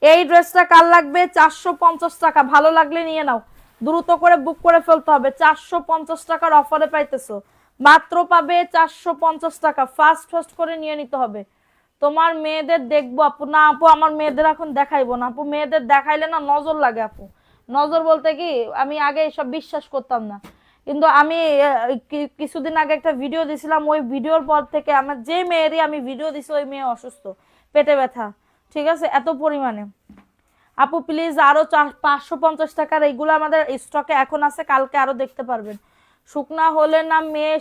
এই ড্রেসটা কার লাগবে? 450 টাকা। ভালো লাগলে নিয়ে নাও, দ্রুত করে বুক করে ফেলতে হবে। 450 টাকার অফারে পাইতেছো, মাত্র পাবে 450 টাকা। ফাস্ট ফাস্ট করে নিয়ে নিতে হবে। তোমার মেয়েদের দেখবো আপু? না আপু, আমার মেয়েদের এখন দেখাইবো না আপু। মেয়েদের দেখাইলে না নজর লাগে আপু। নজর বলতে কি, আমি আগে এসব বিশ্বাস করতাম না, কিন্তু আমি কিছুদিন আগে একটা ভিডিও দিছিলাম। ওই ভিডিওর পর থেকে আমার যে মেয়েরই আমি ভিডিও দিছি, ওই মেয়ে অসুস্থ, পেটে ব্যথা। ঠিক আছে, এত পরিমাণে। আপু প্লিজ আরো 550 টাকার এইগুলো আমাদের স্টকে এখন আছে, কালকে আরো দেখতে পারবেন। শুকনা হলে না মেয়ে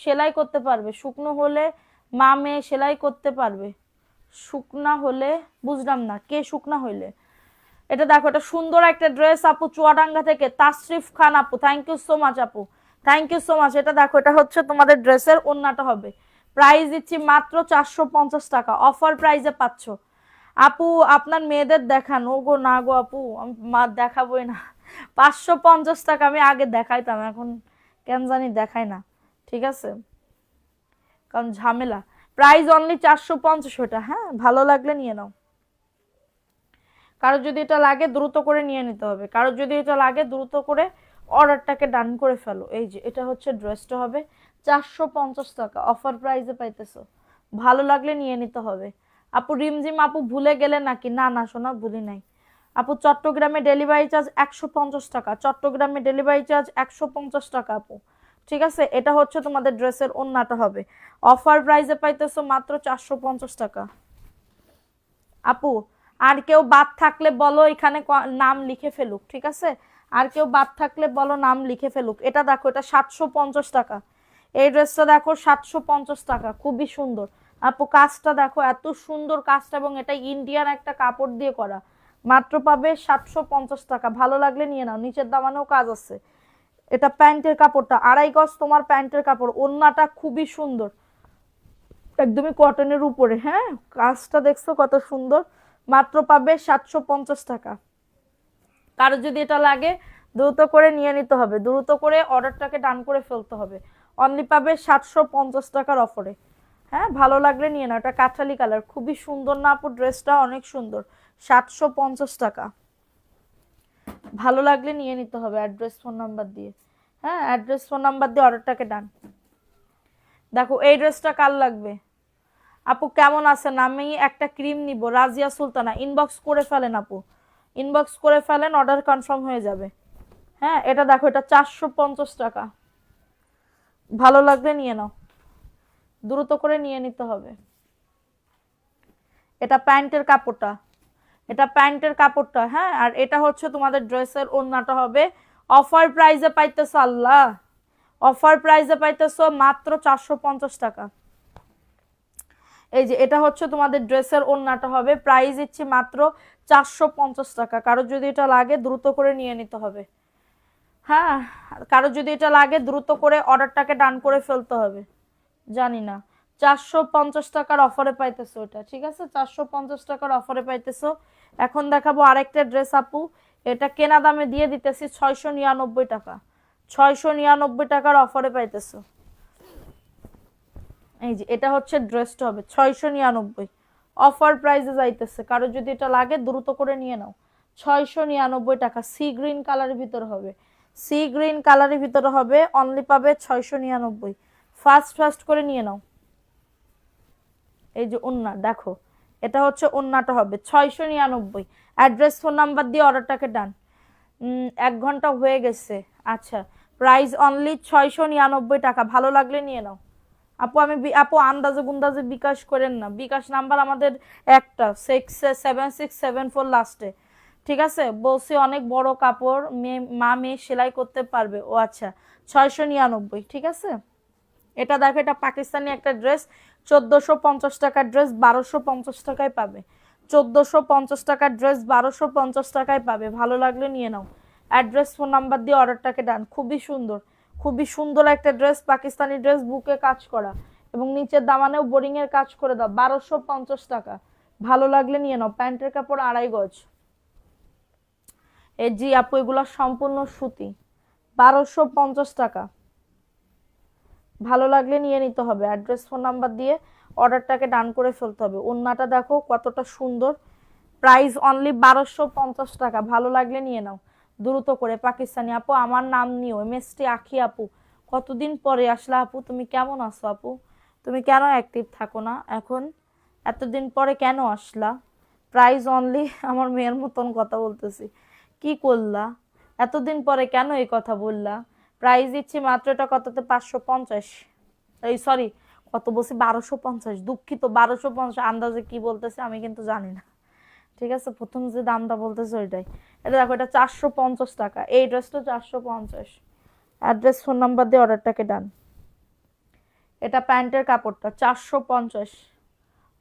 সেলাই করতে পারবে, শুকনো হলে মা মেয়ে সেলাই করতে পারবে। শুকনা হলে বুঝলাম না, কে শুকনা হইলে? এটা দেখো, এটা সুন্দর একটা ড্রেস আপু, চুয়াডাঙ্গা থেকে তাসরিফ খান আপু, থ্যাংক ইউ সো মাচ আপু, থ্যাংক ইউ সো মাচ। এটা দেখো, এটা হচ্ছে তোমাদের ড্রেসের ওন্নাটা হবে। প্রাইস দিচ্ছি মাত্র 450 টাকা। অফার প্রাইসে পাচ্ছ আপু। আপনার মেয়েদের দেখান। ও গো না গো আপু, আমি দেখাবোই না। 550 টাকা আমি আগে দেখাইতাম, এখন কেন জানি দেখাই না। ঠিক আছে, কারণ ঝামেলা। Price only 450। ওটা হ্যাঁ, ভালো লাগলে নিয়ে নাও। কারোর যদি এটা লাগে দ্রুত করে নিয়ে নিতে হবে। কারোর যদি এটা লাগে দ্রুত করে অর্ডারটাকে ডান করে ফেলো। এই যে এটা হচ্ছে ড্রেসটা হবে 450 টাকা। অফার প্রাইসে পাইতেছো, ভালো লাগলে নিয়ে নিতে হবে। আপু রিমঝিম আপু ভুলে গেলে নাকি? না না সোনা, ভুলি নাই আপু। চট্টগ্রামে ডেলিভারি চার্জ 150 টাকা। চট্টগ্রামে ডেলিভারি চার্জ 150 টাকা আপু। ঠিক আছে, এটা হচ্ছে তোমাদের ড্রেসের ওন্নাটা হবে। অফার প্রাইসে পাইতেছো মাত্র 450 টাকা আপু। আর কেউ বাদ থাকলে বলো, এখানে নাম লিখে ফেলুক। ঠিক আছে, আর কেউ বাদ থাকলে বলো, নাম লিখে ফেলুক। এটা দেখো, এটা 750 টাকা। এই ড্রেসটা দেখো 750 টাকা, খুবই সুন্দর আপু। কাজটা দেখো এত সুন্দর কাজটা, এবং এটা ইন্ডিয়ান একটা কাপড় দিয়ে করা। মাত্র পাবে 750 টাকা। ভালো লাগলে নিয়ে নাও, নিচের দামানেও কাজ আছে। এটা প্যান্টের কাপড়টা 2.5 গজ তোমার প্যান্টের কাপড়। ওড়নাটা খুবই সুন্দর, একদমই কটনের উপরে। হ্যাঁ, কাজটা দেখছো কত সুন্দর। মাত্র পাবে 750 টাকা। কারো যদি এটা লাগে দ্রুত করে নিয়ে নিতে হবে, দ্রুত করে অর্ডারটাকে ডান করে ফেলতে হবে। অনলি পাবে 750 টাকার অফারে। হ্যাঁ, ভালো লাগলে নিয়ে নাও। এটা কাঠালি কালার, খুবই সুন্দর না আপু? ড্রেসটা অনেক সুন্দর। 750 টাকা। ভালো লাগলে নিয়ে নিতে হবে অ্যাড্রেস ফোন নাম্বার দিয়ে। হ্যাঁ, অ্যাড্রেস ফোন নাম্বার দিয়ে অর্ডারটাকে ডান। দেখো এই ড্রেসটা কার লাগবে? আপু কেমন আছেন? আমি একটা ক্রিম নিব, রাজিয়া সুলতানা। ইনবক্স করে ফেলেন আপু, ইনবক্স করে ফেলেন, অর্ডার কনফার্ম হয়ে যাবে। হ্যাঁ, এটা দেখো, এটা 450 টাকা। ভালো লাগলে নিয়ে নাও, দ্রুত করে নিয়ে নিতে হবে। এটা প্যান্টের কাপড়টা, এটা প্যান্টের কাপড়টা। হ্যাঁ, আর এটা হচ্ছে তোমাদের ড্রেসের ওড়নাটা হবে। অফার প্রাইসে পাইতেছো, আল্লাহ, অফার প্রাইসে পাইতেছো মাত্র 450 টাকা। এই যে এটা হচ্ছে তোমাদের ড্রেসের ওড়নাটা হবে, প্রাইস দিচ্ছি মাত্র 450 টাকা। কারো যদি এটা লাগে দ্রুত করে নিয়ে নিতে হবে। হ্যাঁ, কারো যদি এটা লাগে দ্রুত করে অর্ডারটাকে ডান করে ফেলতে হবে। জানি না, 450 টাকার অফারে পাইতেছো এটা, ঠিক আছে? 450 টাকার অফারে পাইতেছো। এখন দেখাবো আরেকটা ড্রেস আপু। এটা কেনা দামে দিয়ে দিতেছি 699 টাকা। 699 টাকার অফারে পাইতেছো। এই যে এটা হচ্ছে ড্রেসটা হবে 699, অফার প্রাইসে যাইতেছে। কারো যদি এটা লাগে দ্রুত করে নিয়ে নাও। 699 টাকা। সি গ্রিন কালারের ভিতরে হবে, সি গ্রিন কালারের ভিতরে হবে। অনলি পাবে 699। ফাস্ট ফাস্ট করে নিয়ে নাও। এই যে ওন্না দেখো, এটা হচ্ছে ওন্নাটা হবে 699। অ্যাড্রেস ফোন নাম্বার দিয়ে অর্ডারটাকে ডান। 1 ঘন্টা হয়ে গেছে। আচ্ছা, প্রাইস অনলি 699 টাকা। ভালো লাগলে নিয়ে নাও আপু। আপু আন্দাজে গুন্দাজে বিকাশ করেন না, বিকাশ নাম্বার আমাদের একটা 7674 লাস্টে। ঠিক আছে, বলছি অনেক বড় কাপড়, মেয়ে সেলাই করতে পারবে। ও আচ্ছা, 699, ঠিক আছে। এটা দেখো, এটা পাকিস্তানি একটা ড্রেস, 1450 টাকার ড্রেস 1250 টাকায় পাবে। 1450 টাকার ড্রেস 1250 টাকায় পাবে। ভালো লাগলে নিয়ে নাও। অ্যাড্রেস ফোন নাম্বার দিয়ে অর্ডারটাকে ডান। খুবই সুন্দর, খুবই সুন্দর একটা ড্রেস, পাকিস্তানি ড্রেস, বুকে কাজ করা এবং নিচের দামানেও বোরিং এর কাজ করে দাও। 1250 টাকা। ভালো লাগলে নিয়ে নাও। প্যান্টের কাপড় 2.5 গজ। এই জি আপু, এগুলো সম্পূর্ণ সুতি। 1250 টাকা। ভালো লাগলে নিয়ে নিতে হবে। অ্যাড্রেস ফোন নাম্বার দিয়ে অর্ডারটাকে ডান করে ফেলতে হবে। ওন্নাটা দেখো কতটা সুন্দর। প্রাইস অনলি 1250 টাকা। ভালো লাগলে নিয়ে নাও দ্রুত করে। পাকিস্তানি আপু, আমার নাম নিও, এমএসটি আখি আপু। কতদিন পরে আসলা আপু, তুমি কেমন আছো আপু? তুমি কেন অ্যাক্টিভ থাকো না এখন? এতদিন পরে কেন আসলা? প্রাইস অনলি, আমার মেয়ের মতন কথা বলতেছি, কি করলা? এতদিন পরে কেন এই কথা বললা? প্রাইস দিচ্ছি মাত্র, এটা কততে? 550। এই সরি, কত বলছি? 1250, দুঃখিত। 1250 আন্দাজে কি বলতেছে আমি কিন্তু জানি না। ঠিক আছে, প্রথম যে দামটা বলতেছে ওইটাই। এটা দেখো, এটা 450 টাকা। এই ড্রেসটা 450। অ্যাড্রেস ফোন নাম্বার দিয়ে অর্ডারটাকে ডান। এটা প্যান্টের কাপড়টা 450,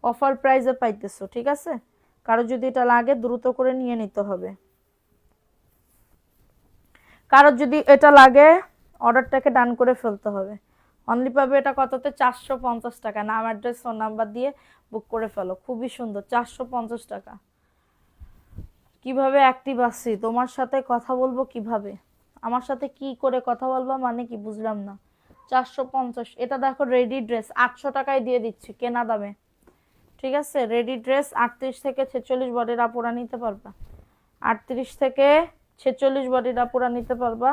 অফার প্রাইসে পাইতেছো, ঠিক আছে। কারো যদি এটা লাগে দ্রুত করে নিয়ে নিতে হবে। কারো যদি এটা লাগে অর্ডারটাকে ডান করে ফেলতে হবে। অনলি পাবে এটা কততে? 450 টাকা। নাম, অ্যাড্রেস, ফোন নাম্বার দিয়ে বুক করে ফেলো। খুবই সুন্দর, 450 টাকা। কিভাবে অ্যাক্টিভ আছি? তোমার সাথে কথা বলবো কিভাবে? আমার সাথে কি করে কথা বলবো মানে কি, বুঝলাম না। 450। এটা দেখো রেডি ড্রেস, 800 টাকায় দিয়ে দিচ্ছি কেনা দামে। ঠিক আছে, রেডি ড্রেস 38 থেকে 46 বডির আপুরা নিতে পারবা। 38 থেকে 46 বডির আপুরা নিতে পারবা।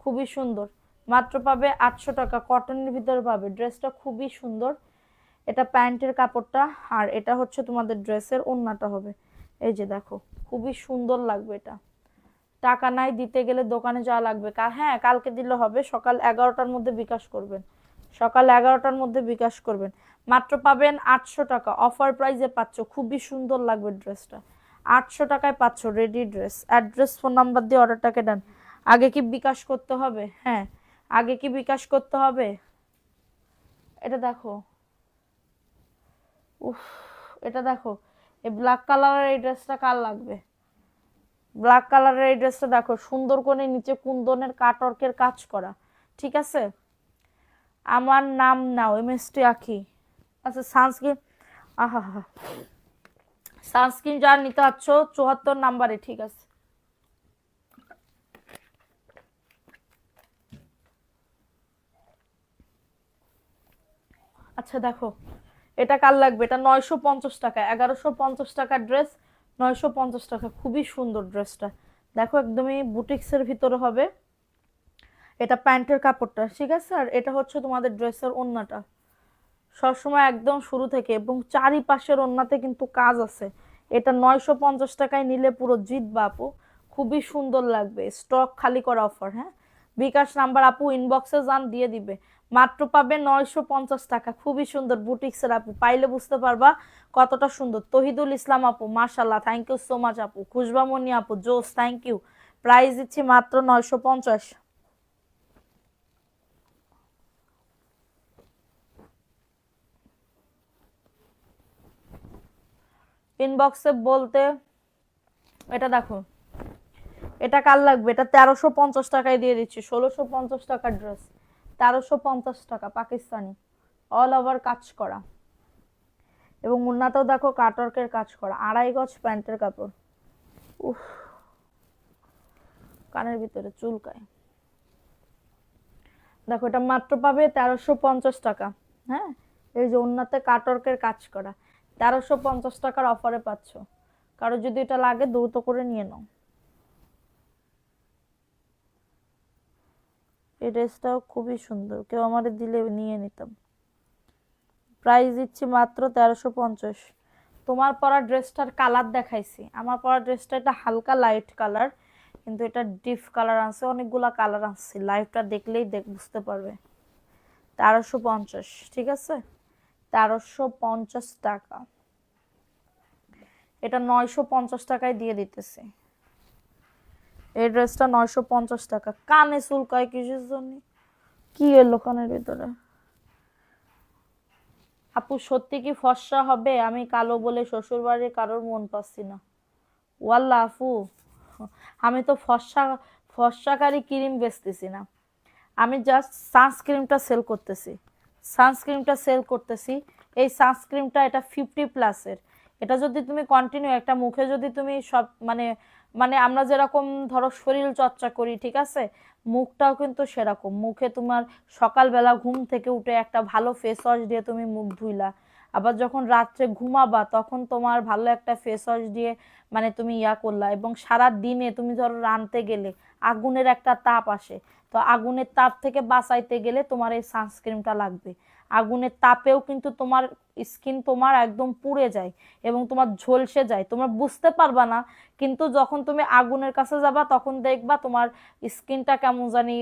খুবই সুন্দর। মাত্র পাবে 800 টাকা। কটনের ভিতরে পাবে। ড্রেসটা খুবই সুন্দর। এটা প্যান্টের কাপড়টা, আর এটা হচ্ছে তোমাদের ড্রেসের ওড়নাটা হবে। এই যে দেখো, খুবই সুন্দর লাগবে এটা। টাকা নাই, দিতে গেলে দোকানে যাওয়া লাগবে। হ্যাঁ, কালকে দিলে হবে। সকাল 11টার মধ্যে বিকাশ করবেন, সকাল 11টার মধ্যে বিকাশ করবেন। মাত্র পাবেন 800 টাকা। অফার প্রাইসে পাচ্ছ, খুবই সুন্দর লাগবে ড্রেসটা। 800 টাকায় পাচ্ছ ready dress. Address, phone number দিয়ে অর্ডারটাকে ডান। আগে কি বিকাশ করতে হবে? হ্যাঁ, আগে কি বিকাশ করতে হবে? এটা দেখো, উফ, এটা দেখো, এই ব্ল্যাক কালারের এই ড্রেসটা কার লাগবে? ব্ল্যাক কালারের এই ড্রেসটা দেখো, সুন্দর করে নিচে কুন্দনের কাটওয়ার্কের কাজ করা, ঠিক আছে। আমার নাম নাও, এমএসটি আঁকি। আচ্ছা সানস্ক্রিন, আহা হা, সানস্ক্রিন যার নিতে চাচ্ছ 74 নাম্বারে, ঠিক আছে। আচ্ছা দেখো, এটা কার লাগবে? এটা 950 টাকা, 1150 টাকার ড্রেস, 950 টাকা, খুবই সুন্দর ড্রেসটা। দেখো একদমই বুটিক্সের ভিতরে হবে। এটা প্যান্টের কাপড়টা, ঠিক আছে। আর এটা হচ্ছে তোমাদের ড্রেসের ওড়নাটা, সবসময় একদম শুরু থেকে, এবং চারিপাশের ওড়নাতে কিন্তু কাজ আছে। এটা 950 টাকায় নিলে পুরো জিতবা আপু, খুবই সুন্দর লাগবে। স্টক খালি করা অফার, হ্যাঁ। বিকাশ নাম্বার আপু ইনবক্সে যান, দিয়ে দিবে। মাত্র পাবে 950 টাকা, খুবই সুন্দর বুটিক্সের আপু, পাইলে বুঝতে পারবা কতটা সুন্দর। তহিদুল ইসলাম আপু মাশাল্লাহ, থ্যাংক ইউ সো মাচ আপু। খুশবামণি আপু জোস, থ্যাংক ইউ। প্রাইস দিচ্ছি মাত্র 950। ইনবক্সে বলতে, এটা দেখো, এটা কার লাগবে? এটা 1350 টাকায় দিয়ে দিচ্ছি, 1650 টাকার ড্রেস, 1350 টাকা, পাকিস্তানি, অল ওভার কাজ করা, এবং মুন্নাতেও দেখো কাটওয়ার্কের কাজ করা, 2.5 গজ প্যান্টের কাপড়। উফ, কানের ভিতরে চুলকায়। দেখো এটা মাত্র পাবে 1350 টাকা, হ্যাঁ। এই যে উন্নাতে কাটওয়ার্কের কাজ করা, 1350 টাকার অফারে পাচ্ছ। কারো যদি এটা লাগে দ্রুত করে নিয়ে নাও। এই ড্রেসটাও খুবই সুন্দর, কেউ আমাদের দিলে নিয়ে নিতাম। প্রাইস দিচ্ছি মাত্র 1350। তোমার পরা ড্রেসটার কালার দেখাইছি, আমার পরা ড্রেসটা এটা হালকা লাইট কালার, কিন্তু এটা ডিপ কালার আছে, অনেকগুলা কালার আছে, লাইভটা দেখলেই বুঝতে পারবে। 1350, ঠিক আছে, 1350 টাকা। এটা 950 টাকায় দিয়ে দিতেছে। এই ড্রেসটা 950 টাকা। কানে চুলকায় কিসের জন্য? কি এলো কানের ভিতরে? আপু সত্যি কি ফর্সা হবে? আমি কালো বলে শ্বশুর বাড়ির কারোর মন পাচ্ছি না। ওয়াল্লা আপু, আমি তো ফর্সাকারী ক্রিম বেচতেছি না, আমি জাস্ট সানস্ক্রিনটা সেল করতেছি। সানস্ক্রিনটা সেল করতেছি। এই সানস্ক্রিনটা এটা 50+-এর। এটা যদি তুমি কন্টিনিউ একটা মুখে যদি তুমি সব মানে মানে আমরা যেরকম ধরো শরীর চর্চা করি, ঠিক আছে, মুখটাও কিন্তু সেরকম। মুখে তোমার সকালবেলা ঘুম থেকে উঠে একটা ভালো ফেস ওয়াশ দিয়ে তুমি মুখ ধুইলা, আবার যখন রাত্রে ঘুমাবা তখন তোমার ভালো একটা ফেস ওয়াশ দিয়ে তুমি ইয়া করলা, এবং সারা দিনে তুমি ধরো রানতে গেলে আগুনের একটা তাপ আসে, তো আগুনের তাপ থেকে বাঁচাইতে গেলে তোমার এই সানস্ক্রিনটা লাগবে। আগুনের তাপেও কিন্তু তোমার স্কিন তোমার একদম পুড়ে যায় এবং তোমার ঝলসে যায়, তোমরা বুঝতে পারবা না, কিন্তু যখন তুমি আগুনের কাছে যাবা তখন দেখবা তোমার স্কিনটা কেমন জানি,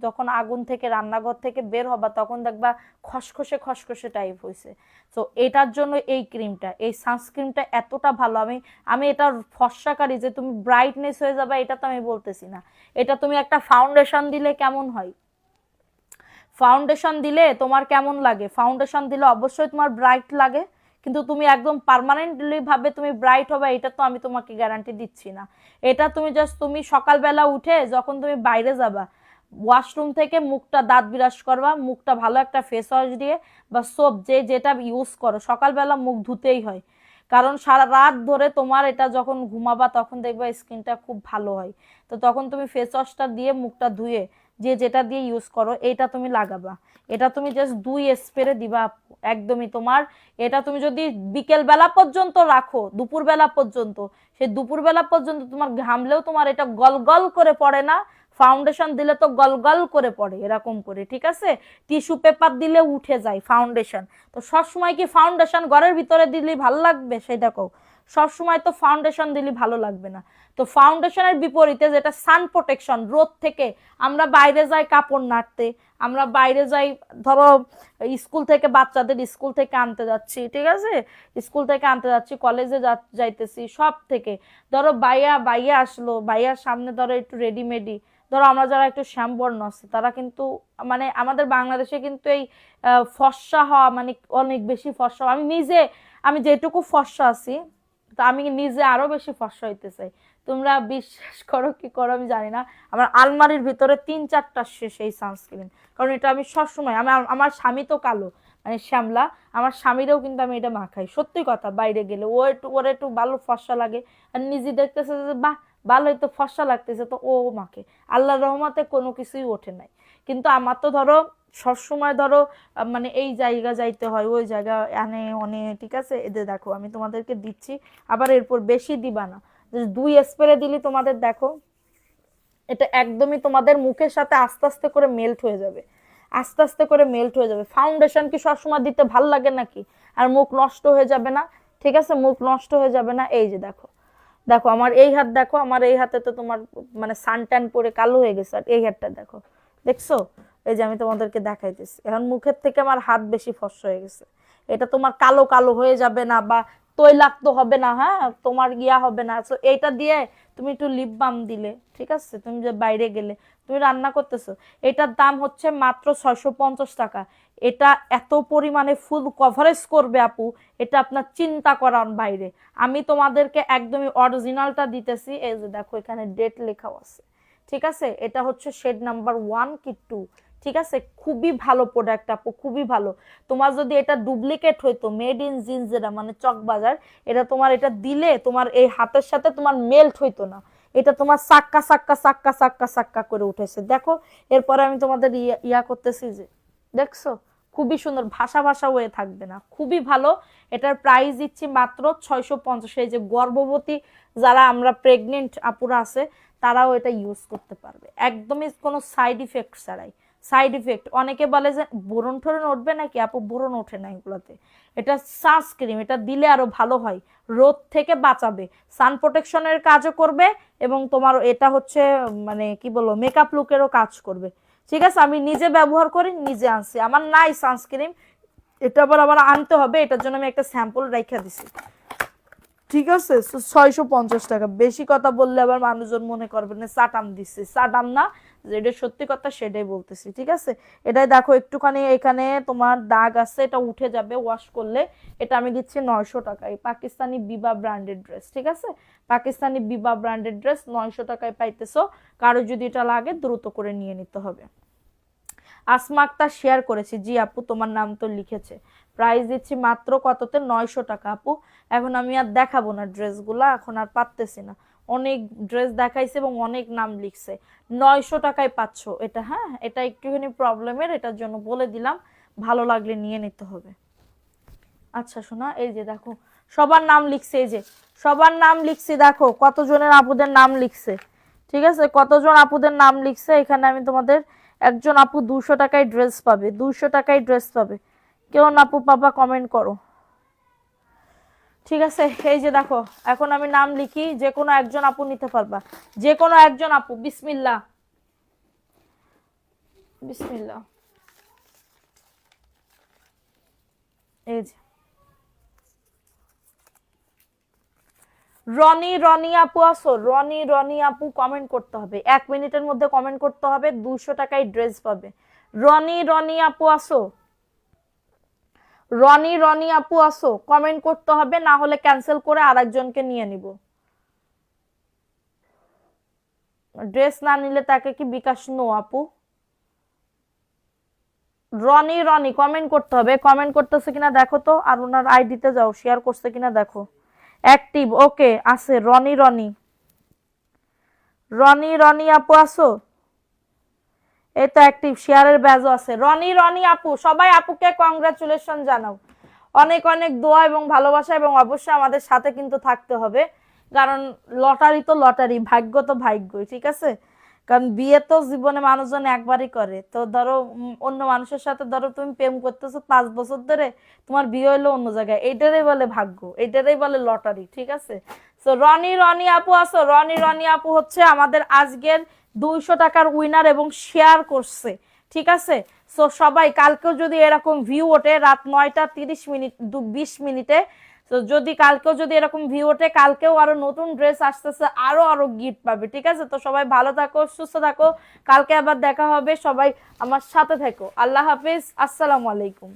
যখন আগুন থেকে রান্নাঘর থেকে বের হবা তখন দেখবা খসখসে খসখসে টাইপ হয়েছে। তো এটার জন্য এই ক্রিমটা, এই সানস্ক্রিনটা এতটা ভালো। আমি আমি এটা ফর্সাকারী যে তুমি ব্রাইটনেস হয়ে যাবে এটা তো আমি বলতেছি না। এটা তুমি একটা ফাউন্ডেশন দিলে কেমন হয়? ফাউন্ডেশন দিলে তোমার কেমন লাগে? ফাউন্ডেশন দিলে অবশ্যই তোমার ব্রাইট লাগে, কিন্তু তুমি একদম পার্মানেন্টলি ভাবে তুমি ব্রাইট হবে এটা তো আমি তোমাকে গ্যারান্টি দিচ্ছি না। এটা তুমি জাস্ট তুমি সকালবেলা উঠে যখন তুমি বাইরে যাবা, ওয়াশরুম থেকে মুখটা দাঁত বিরাস করবা, মুখটা ভালো একটা ফেস ওয়াশ দিয়ে বা সোপ যে যেটা ইউজ করো, সকালবেলা মুখ ধুতেই হয়। কারণ সারা রাত ধরে তোমার এটা যখন ঘুমাবা তখন দেখবা স্কিনটা খুব ভালো হয়। তো তখন তুমি ফেস ওয়াশটা দিয়ে মুখটা ধুয়ে যে যেটা দিয়ে ইউজ করো এটা তুমি লাগাবা। এটা তুমি জাস্ট 2 স্প্রে দিবা, একদমই তোমার। এটা তুমি যদি বিকেল বেলা পর্যন্ত রাখো, দুপুর বেলা পর্যন্ত, সেই দুপুর বেলা পর্যন্ত তোমার ঘামলেও তোমার এটা গল গল করে পড়ে না। ফাউন্ডেশন দিলে তো গল গল করে পড়ে এরকম করে, ঠিক আছে। টিস্যু পেপার দিলে উঠে যায় ফাউন্ডেশন। তো সবসময় কি ফাউন্ডেশন ঘরের ভিতরে দিলে ভালো লাগবে সেটা কও? সবসময় তো ফাউন্ডেশন দিলে ভালো লাগবে না। তো ফাউন্ডেশনের বিপরীতে যেটা সান প্রোটেকশন, রোদ থেকে আমরা বাইরে যাই কাপড় নাড়তে, আমরা বাইরে যাই ধরো স্কুল থেকে বাচ্চাদের স্কুল থেকে আনতে যাচ্ছি, ঠিক আছে, স্কুল থেকে আনতে যাচ্ছি, কলেজে যাইতেছি, সব থেকে ধরো বাইয়া বাইয়া আসলো, বাইয়ার সামনে ধরো একটু রেডিমেডি ধরো আমরা যারা একটু শ্যামবর্ণ আছে তারা কিন্তু মানে আমাদের বাংলাদেশে কিন্তু এই ফর্সা হওয়া মানে অনেক বেশি ফর্সা আমি নিজে আমি যেটুকু ফর্সা আছি তো আমি নিজে আরো বেশি ফর্সা হইতে চাই। তোমরা বিশ্বাস করো কি করো আমি জানি না, আমার আলমারির ভিতরে 3-4টা শেষ এই সানস্ক্রিন, কারণ এটা আমি সবসময় আমার স্বামী তো কালো মানে শ্যামলা, আমার স্বামীরও কিন্তু আমি এটা মাখাই, সত্যি কথা। বাইরে গেলে ওর একটু ভালো ফর্সা লাগে আর নিজে দেখতেছে যে বাহ ভালোই তো ফর্সা লাগতেছে তো ও মাখে, আল্লাহর রহমতে কোনো কিছুই ওঠে নাই। কিন্তু আমার তো ধরো সবসময় ধরো মানে এই জায়গা যাইতে হয় ওই জায়গা আনে অনে, ঠিক আছে। এদের দেখো আমি তোমাদেরকে দিচ্ছি, আবার এরপর বেশি দিবা না, 2 স্প্রে দিলি তোমাদের দেখো এটা একদমই তোমাদের মুখের সাথে আস্তে আস্তে করে মেল্ট হয়ে যাবে, আস্তে আস্তে করে মেল্ট হয়ে যাবে। ফাউন্ডেশন কি সবসময় দিতে ভাল লাগে নাকি? আর মুখ নষ্ট হয়ে যাবে না, ঠিক আছে, মুখ নষ্ট হয়ে যাবে না। এই যে দেখো দেখো আমার এই হাত দেখো, আমার এই হাতে তো তোমার মানে সানট্যান পরে কালো হয়ে গেছে, আর এই হাতটা দেখো, দেখছো? এই যে আমি তোমাদেরকে দেখাইতেছি, এখন মুখের থেকে আমার হাত বেশি ফর্সা হয়ে গেছে। এটা তোমার কালো কালো হয়ে যাবে না বা তৈলাক্ত হবে না, হ্যাঁ তোমার গিয়া হবে না। তো এইটা দিয়ে তুমি একটু লিপ বাম দিলে, ঠিক আছে, তুমি যে বাইরে গেলে তুমি রান্না করতেছো, এটার দাম হচ্ছে মাত্র 650 টাকা। এটা এত পরিমাণে ফুল কভারেজ করবে আপু, এটা আপনার চিন্তা করার বাইরে। আমি তোমাদেরকে একদমই অরিজিনালটা দিতেছি, এই যে দেখো এখানে ডেট লেখাও আছে, ঠিক আছে। এটা হচ্ছে শেড নাম্বার 1 কি 2, ঠিক আছে। খুবই ভালো প্রোডাক্ট আপু, খুবই ভালো। তোমার যদি এটা ডুপ্লিকেট হইতো মেড ইন জিন্স যেটা মানে চকবাজার, এটা তোমার এটা দিলে তোমার এই হাতের সাথে তোমার মেল্ট হইতো না, এটা তোমার সাক্কা সাক্কা সাক্কা সাক্কা সাক্কা করে উঠেছে। দেখো এরপরে আমি তোমাদের ইয়া করতেছি যে দেখছো খুবই সুন্দর, ভাষা ভাষা হয়ে থাকবে না, খুবই ভালো। এটার প্রাইস দিচ্ছি মাত্র 650। এই যে গর্ভবতী যারা আমরা প্রেগনেন্ট আপুরা আছে তারাও এটা ইউজ করতে পারবে, একদমই কোনো সাইড ইফেক্ট ছাড়াই। সাইড ইফেক্ট অনেকে বলে যে বোরন টোরন উঠবে নাকি, আপু বোরন ওঠে না এগুলোতে। এটা সানস্ক্রিন, এটা দিলে আরো ভালো হয়, রোদ থেকে বাঁচাবে, সান প্রোটেকশনের কাজও করবে এবং তোমার এটা হচ্ছে মানে কি বলবো মেকআপ লুকেরও কাজ করবে, ঠিক আছে। আমি নিজে ব্যবহার করি, নিজে আনছি, আমার নাই সানস্ক্রিন, এটা আবার আমার আনতে হবে, এটার জন্য আমি একটা স্যাম্পল রেখে দিছি, ঠিক আছে। 650 টাকা, বেশি কথা বললে আবার মানুষজন মনে করবে না চাটাম দিচ্ছে, চাটাম না, যেটা সত্যি কথা সেটাই বলতেছি, ঠিক আছে। এটাই দেখো একটুখানি এখানে তোমার দাগ আছে, এটা উঠে যাবে ওয়াশ করলে। এটা আমি দিচ্ছি 900 টাকায়, পাকিস্তানি বিবা ব্র্যান্ডেড ড্রেস, ঠিক আছে। পাকিস্তানি বিবা ব্র্যান্ডেড ড্রেস 900 টাকায় পাইতেছো। কারো যদি এটা লাগে দ্রুত করে নিয়ে নিতে হবে। আসমা আক্তার শেয়ার করেছি, জি আপু তোমার নাম তো লিখেছে। প্রাইস দিচ্ছি মাত্র কততে? 900 টাকা আপু। এখন আমি আর দেখাবো না ড্রেসগুলা, এখন আর পারতেছি না, অনেক ড্রেস দেখাইছে এবং অনেক নাম লিখছে। 900 টাকায় পাচ্ছ এটা, হ্যাঁ এটা একটুখানি প্রবলেমের, এটার জন্য বলে দিলাম, ভালো লাগলে নিয়ে নিতে হবে। আচ্ছা শোনা, এই যে দেখো সবার নাম লিখছে, এই যে সবার নাম লিখছে, দেখো কতজনের আপুদের নাম লিখছে, ঠিক আছে, কতজন আপুদের নাম লিখছে এখানে। আমি তোমাদের একজন আপু 200 টাকায় ড্রেস পাবে, 200 টাকায় ড্রেস পাবে, কেউ আপু পাবা কমেন্ট করো, ঠিক আছে। এই যে দেখো এখন আমি নাম লিখি, যে কোনো একজন আপু নিতে পারবা, যে কোনো একজন আপু। বিসমিল্লাহ বিসমিল্লাহ, এই যে রনি রনি আপু আসো, রনি রনি আপু কমেন্ট করতে হবে, 1 মিনিটের মধ্যে কমেন্ট করতে হবে, 200 টাকায় ড্রেস পাবে। রনি রনি আপু আসো, রনি রনি আপু আসো, কমেন্ট করতে হবে, না হলে ক্যান্সেল করে আরেকজনকে নিয়ে নিব। ড্রেস না নিলে তাকে কি বিকাশ? নো আপু। রনি রনি কমেন্ট করতে হবে, কমেন্ট করতেছে কিনা দেখো তো, আর ওনার আইডিতে যাও, শেয়ার করছে কিনা দেখো। অ্যাক্টিভ, ওকে আছে রনি রনি, রনি রনি আপু আসো, এই তো অ্যাক্টিভ, শেয়ারের ব্যাজও আছে। রনি রনি আপু, সবাই আপুকে কংগ্রাচুলেশন জানাও, অনেক অনেক দোয়া এবং ভালোবাসা, এবং অবশ্যই আমাদের সাথে কিন্তু থাকতে হবে, কারণ লটারি তো লটারি, ভাগ্য তো ভাগ্যই, ঠিক আছে। কারণ বিয়ে তো জীবনে মানুষজন একবারই করে, তো ধরো অন্য মানুষের সাথে ধরো তুমি প্রেম করতেছো 5 বছর ধরে, তোমার বিয়ে হলো অন্য জায়গায়, এইটারই বলে ভাগ্য, এইটারই বলে লটারি, ঠিক আছে। তো রনি রনি আপু আসো, রনি রনি আপু হচ্ছে আমাদের আজকের 200 টাকার উইনার এবং শেয়ার করছে, ঠিক আছে। সো সবাই কালকেও যদি এরকম ভিউ ওঠে রাত 9টা 30 মিনিট 20 মিনিটে, তো যদি কালকেও যদি এরকম ভিউ ওঠে, কালকেও আরো নতুন ড্রেস আসতেছে, আরো গিফট পাবে, ঠিক আছে? তো সবাই ভালো থাকো, সুস্থ থাকো, কালকে আবার দেখা হবে, সবাই আমার সাথে থাকো। আল্লাহ হাফিজ, আসসালামু আলাইকুম।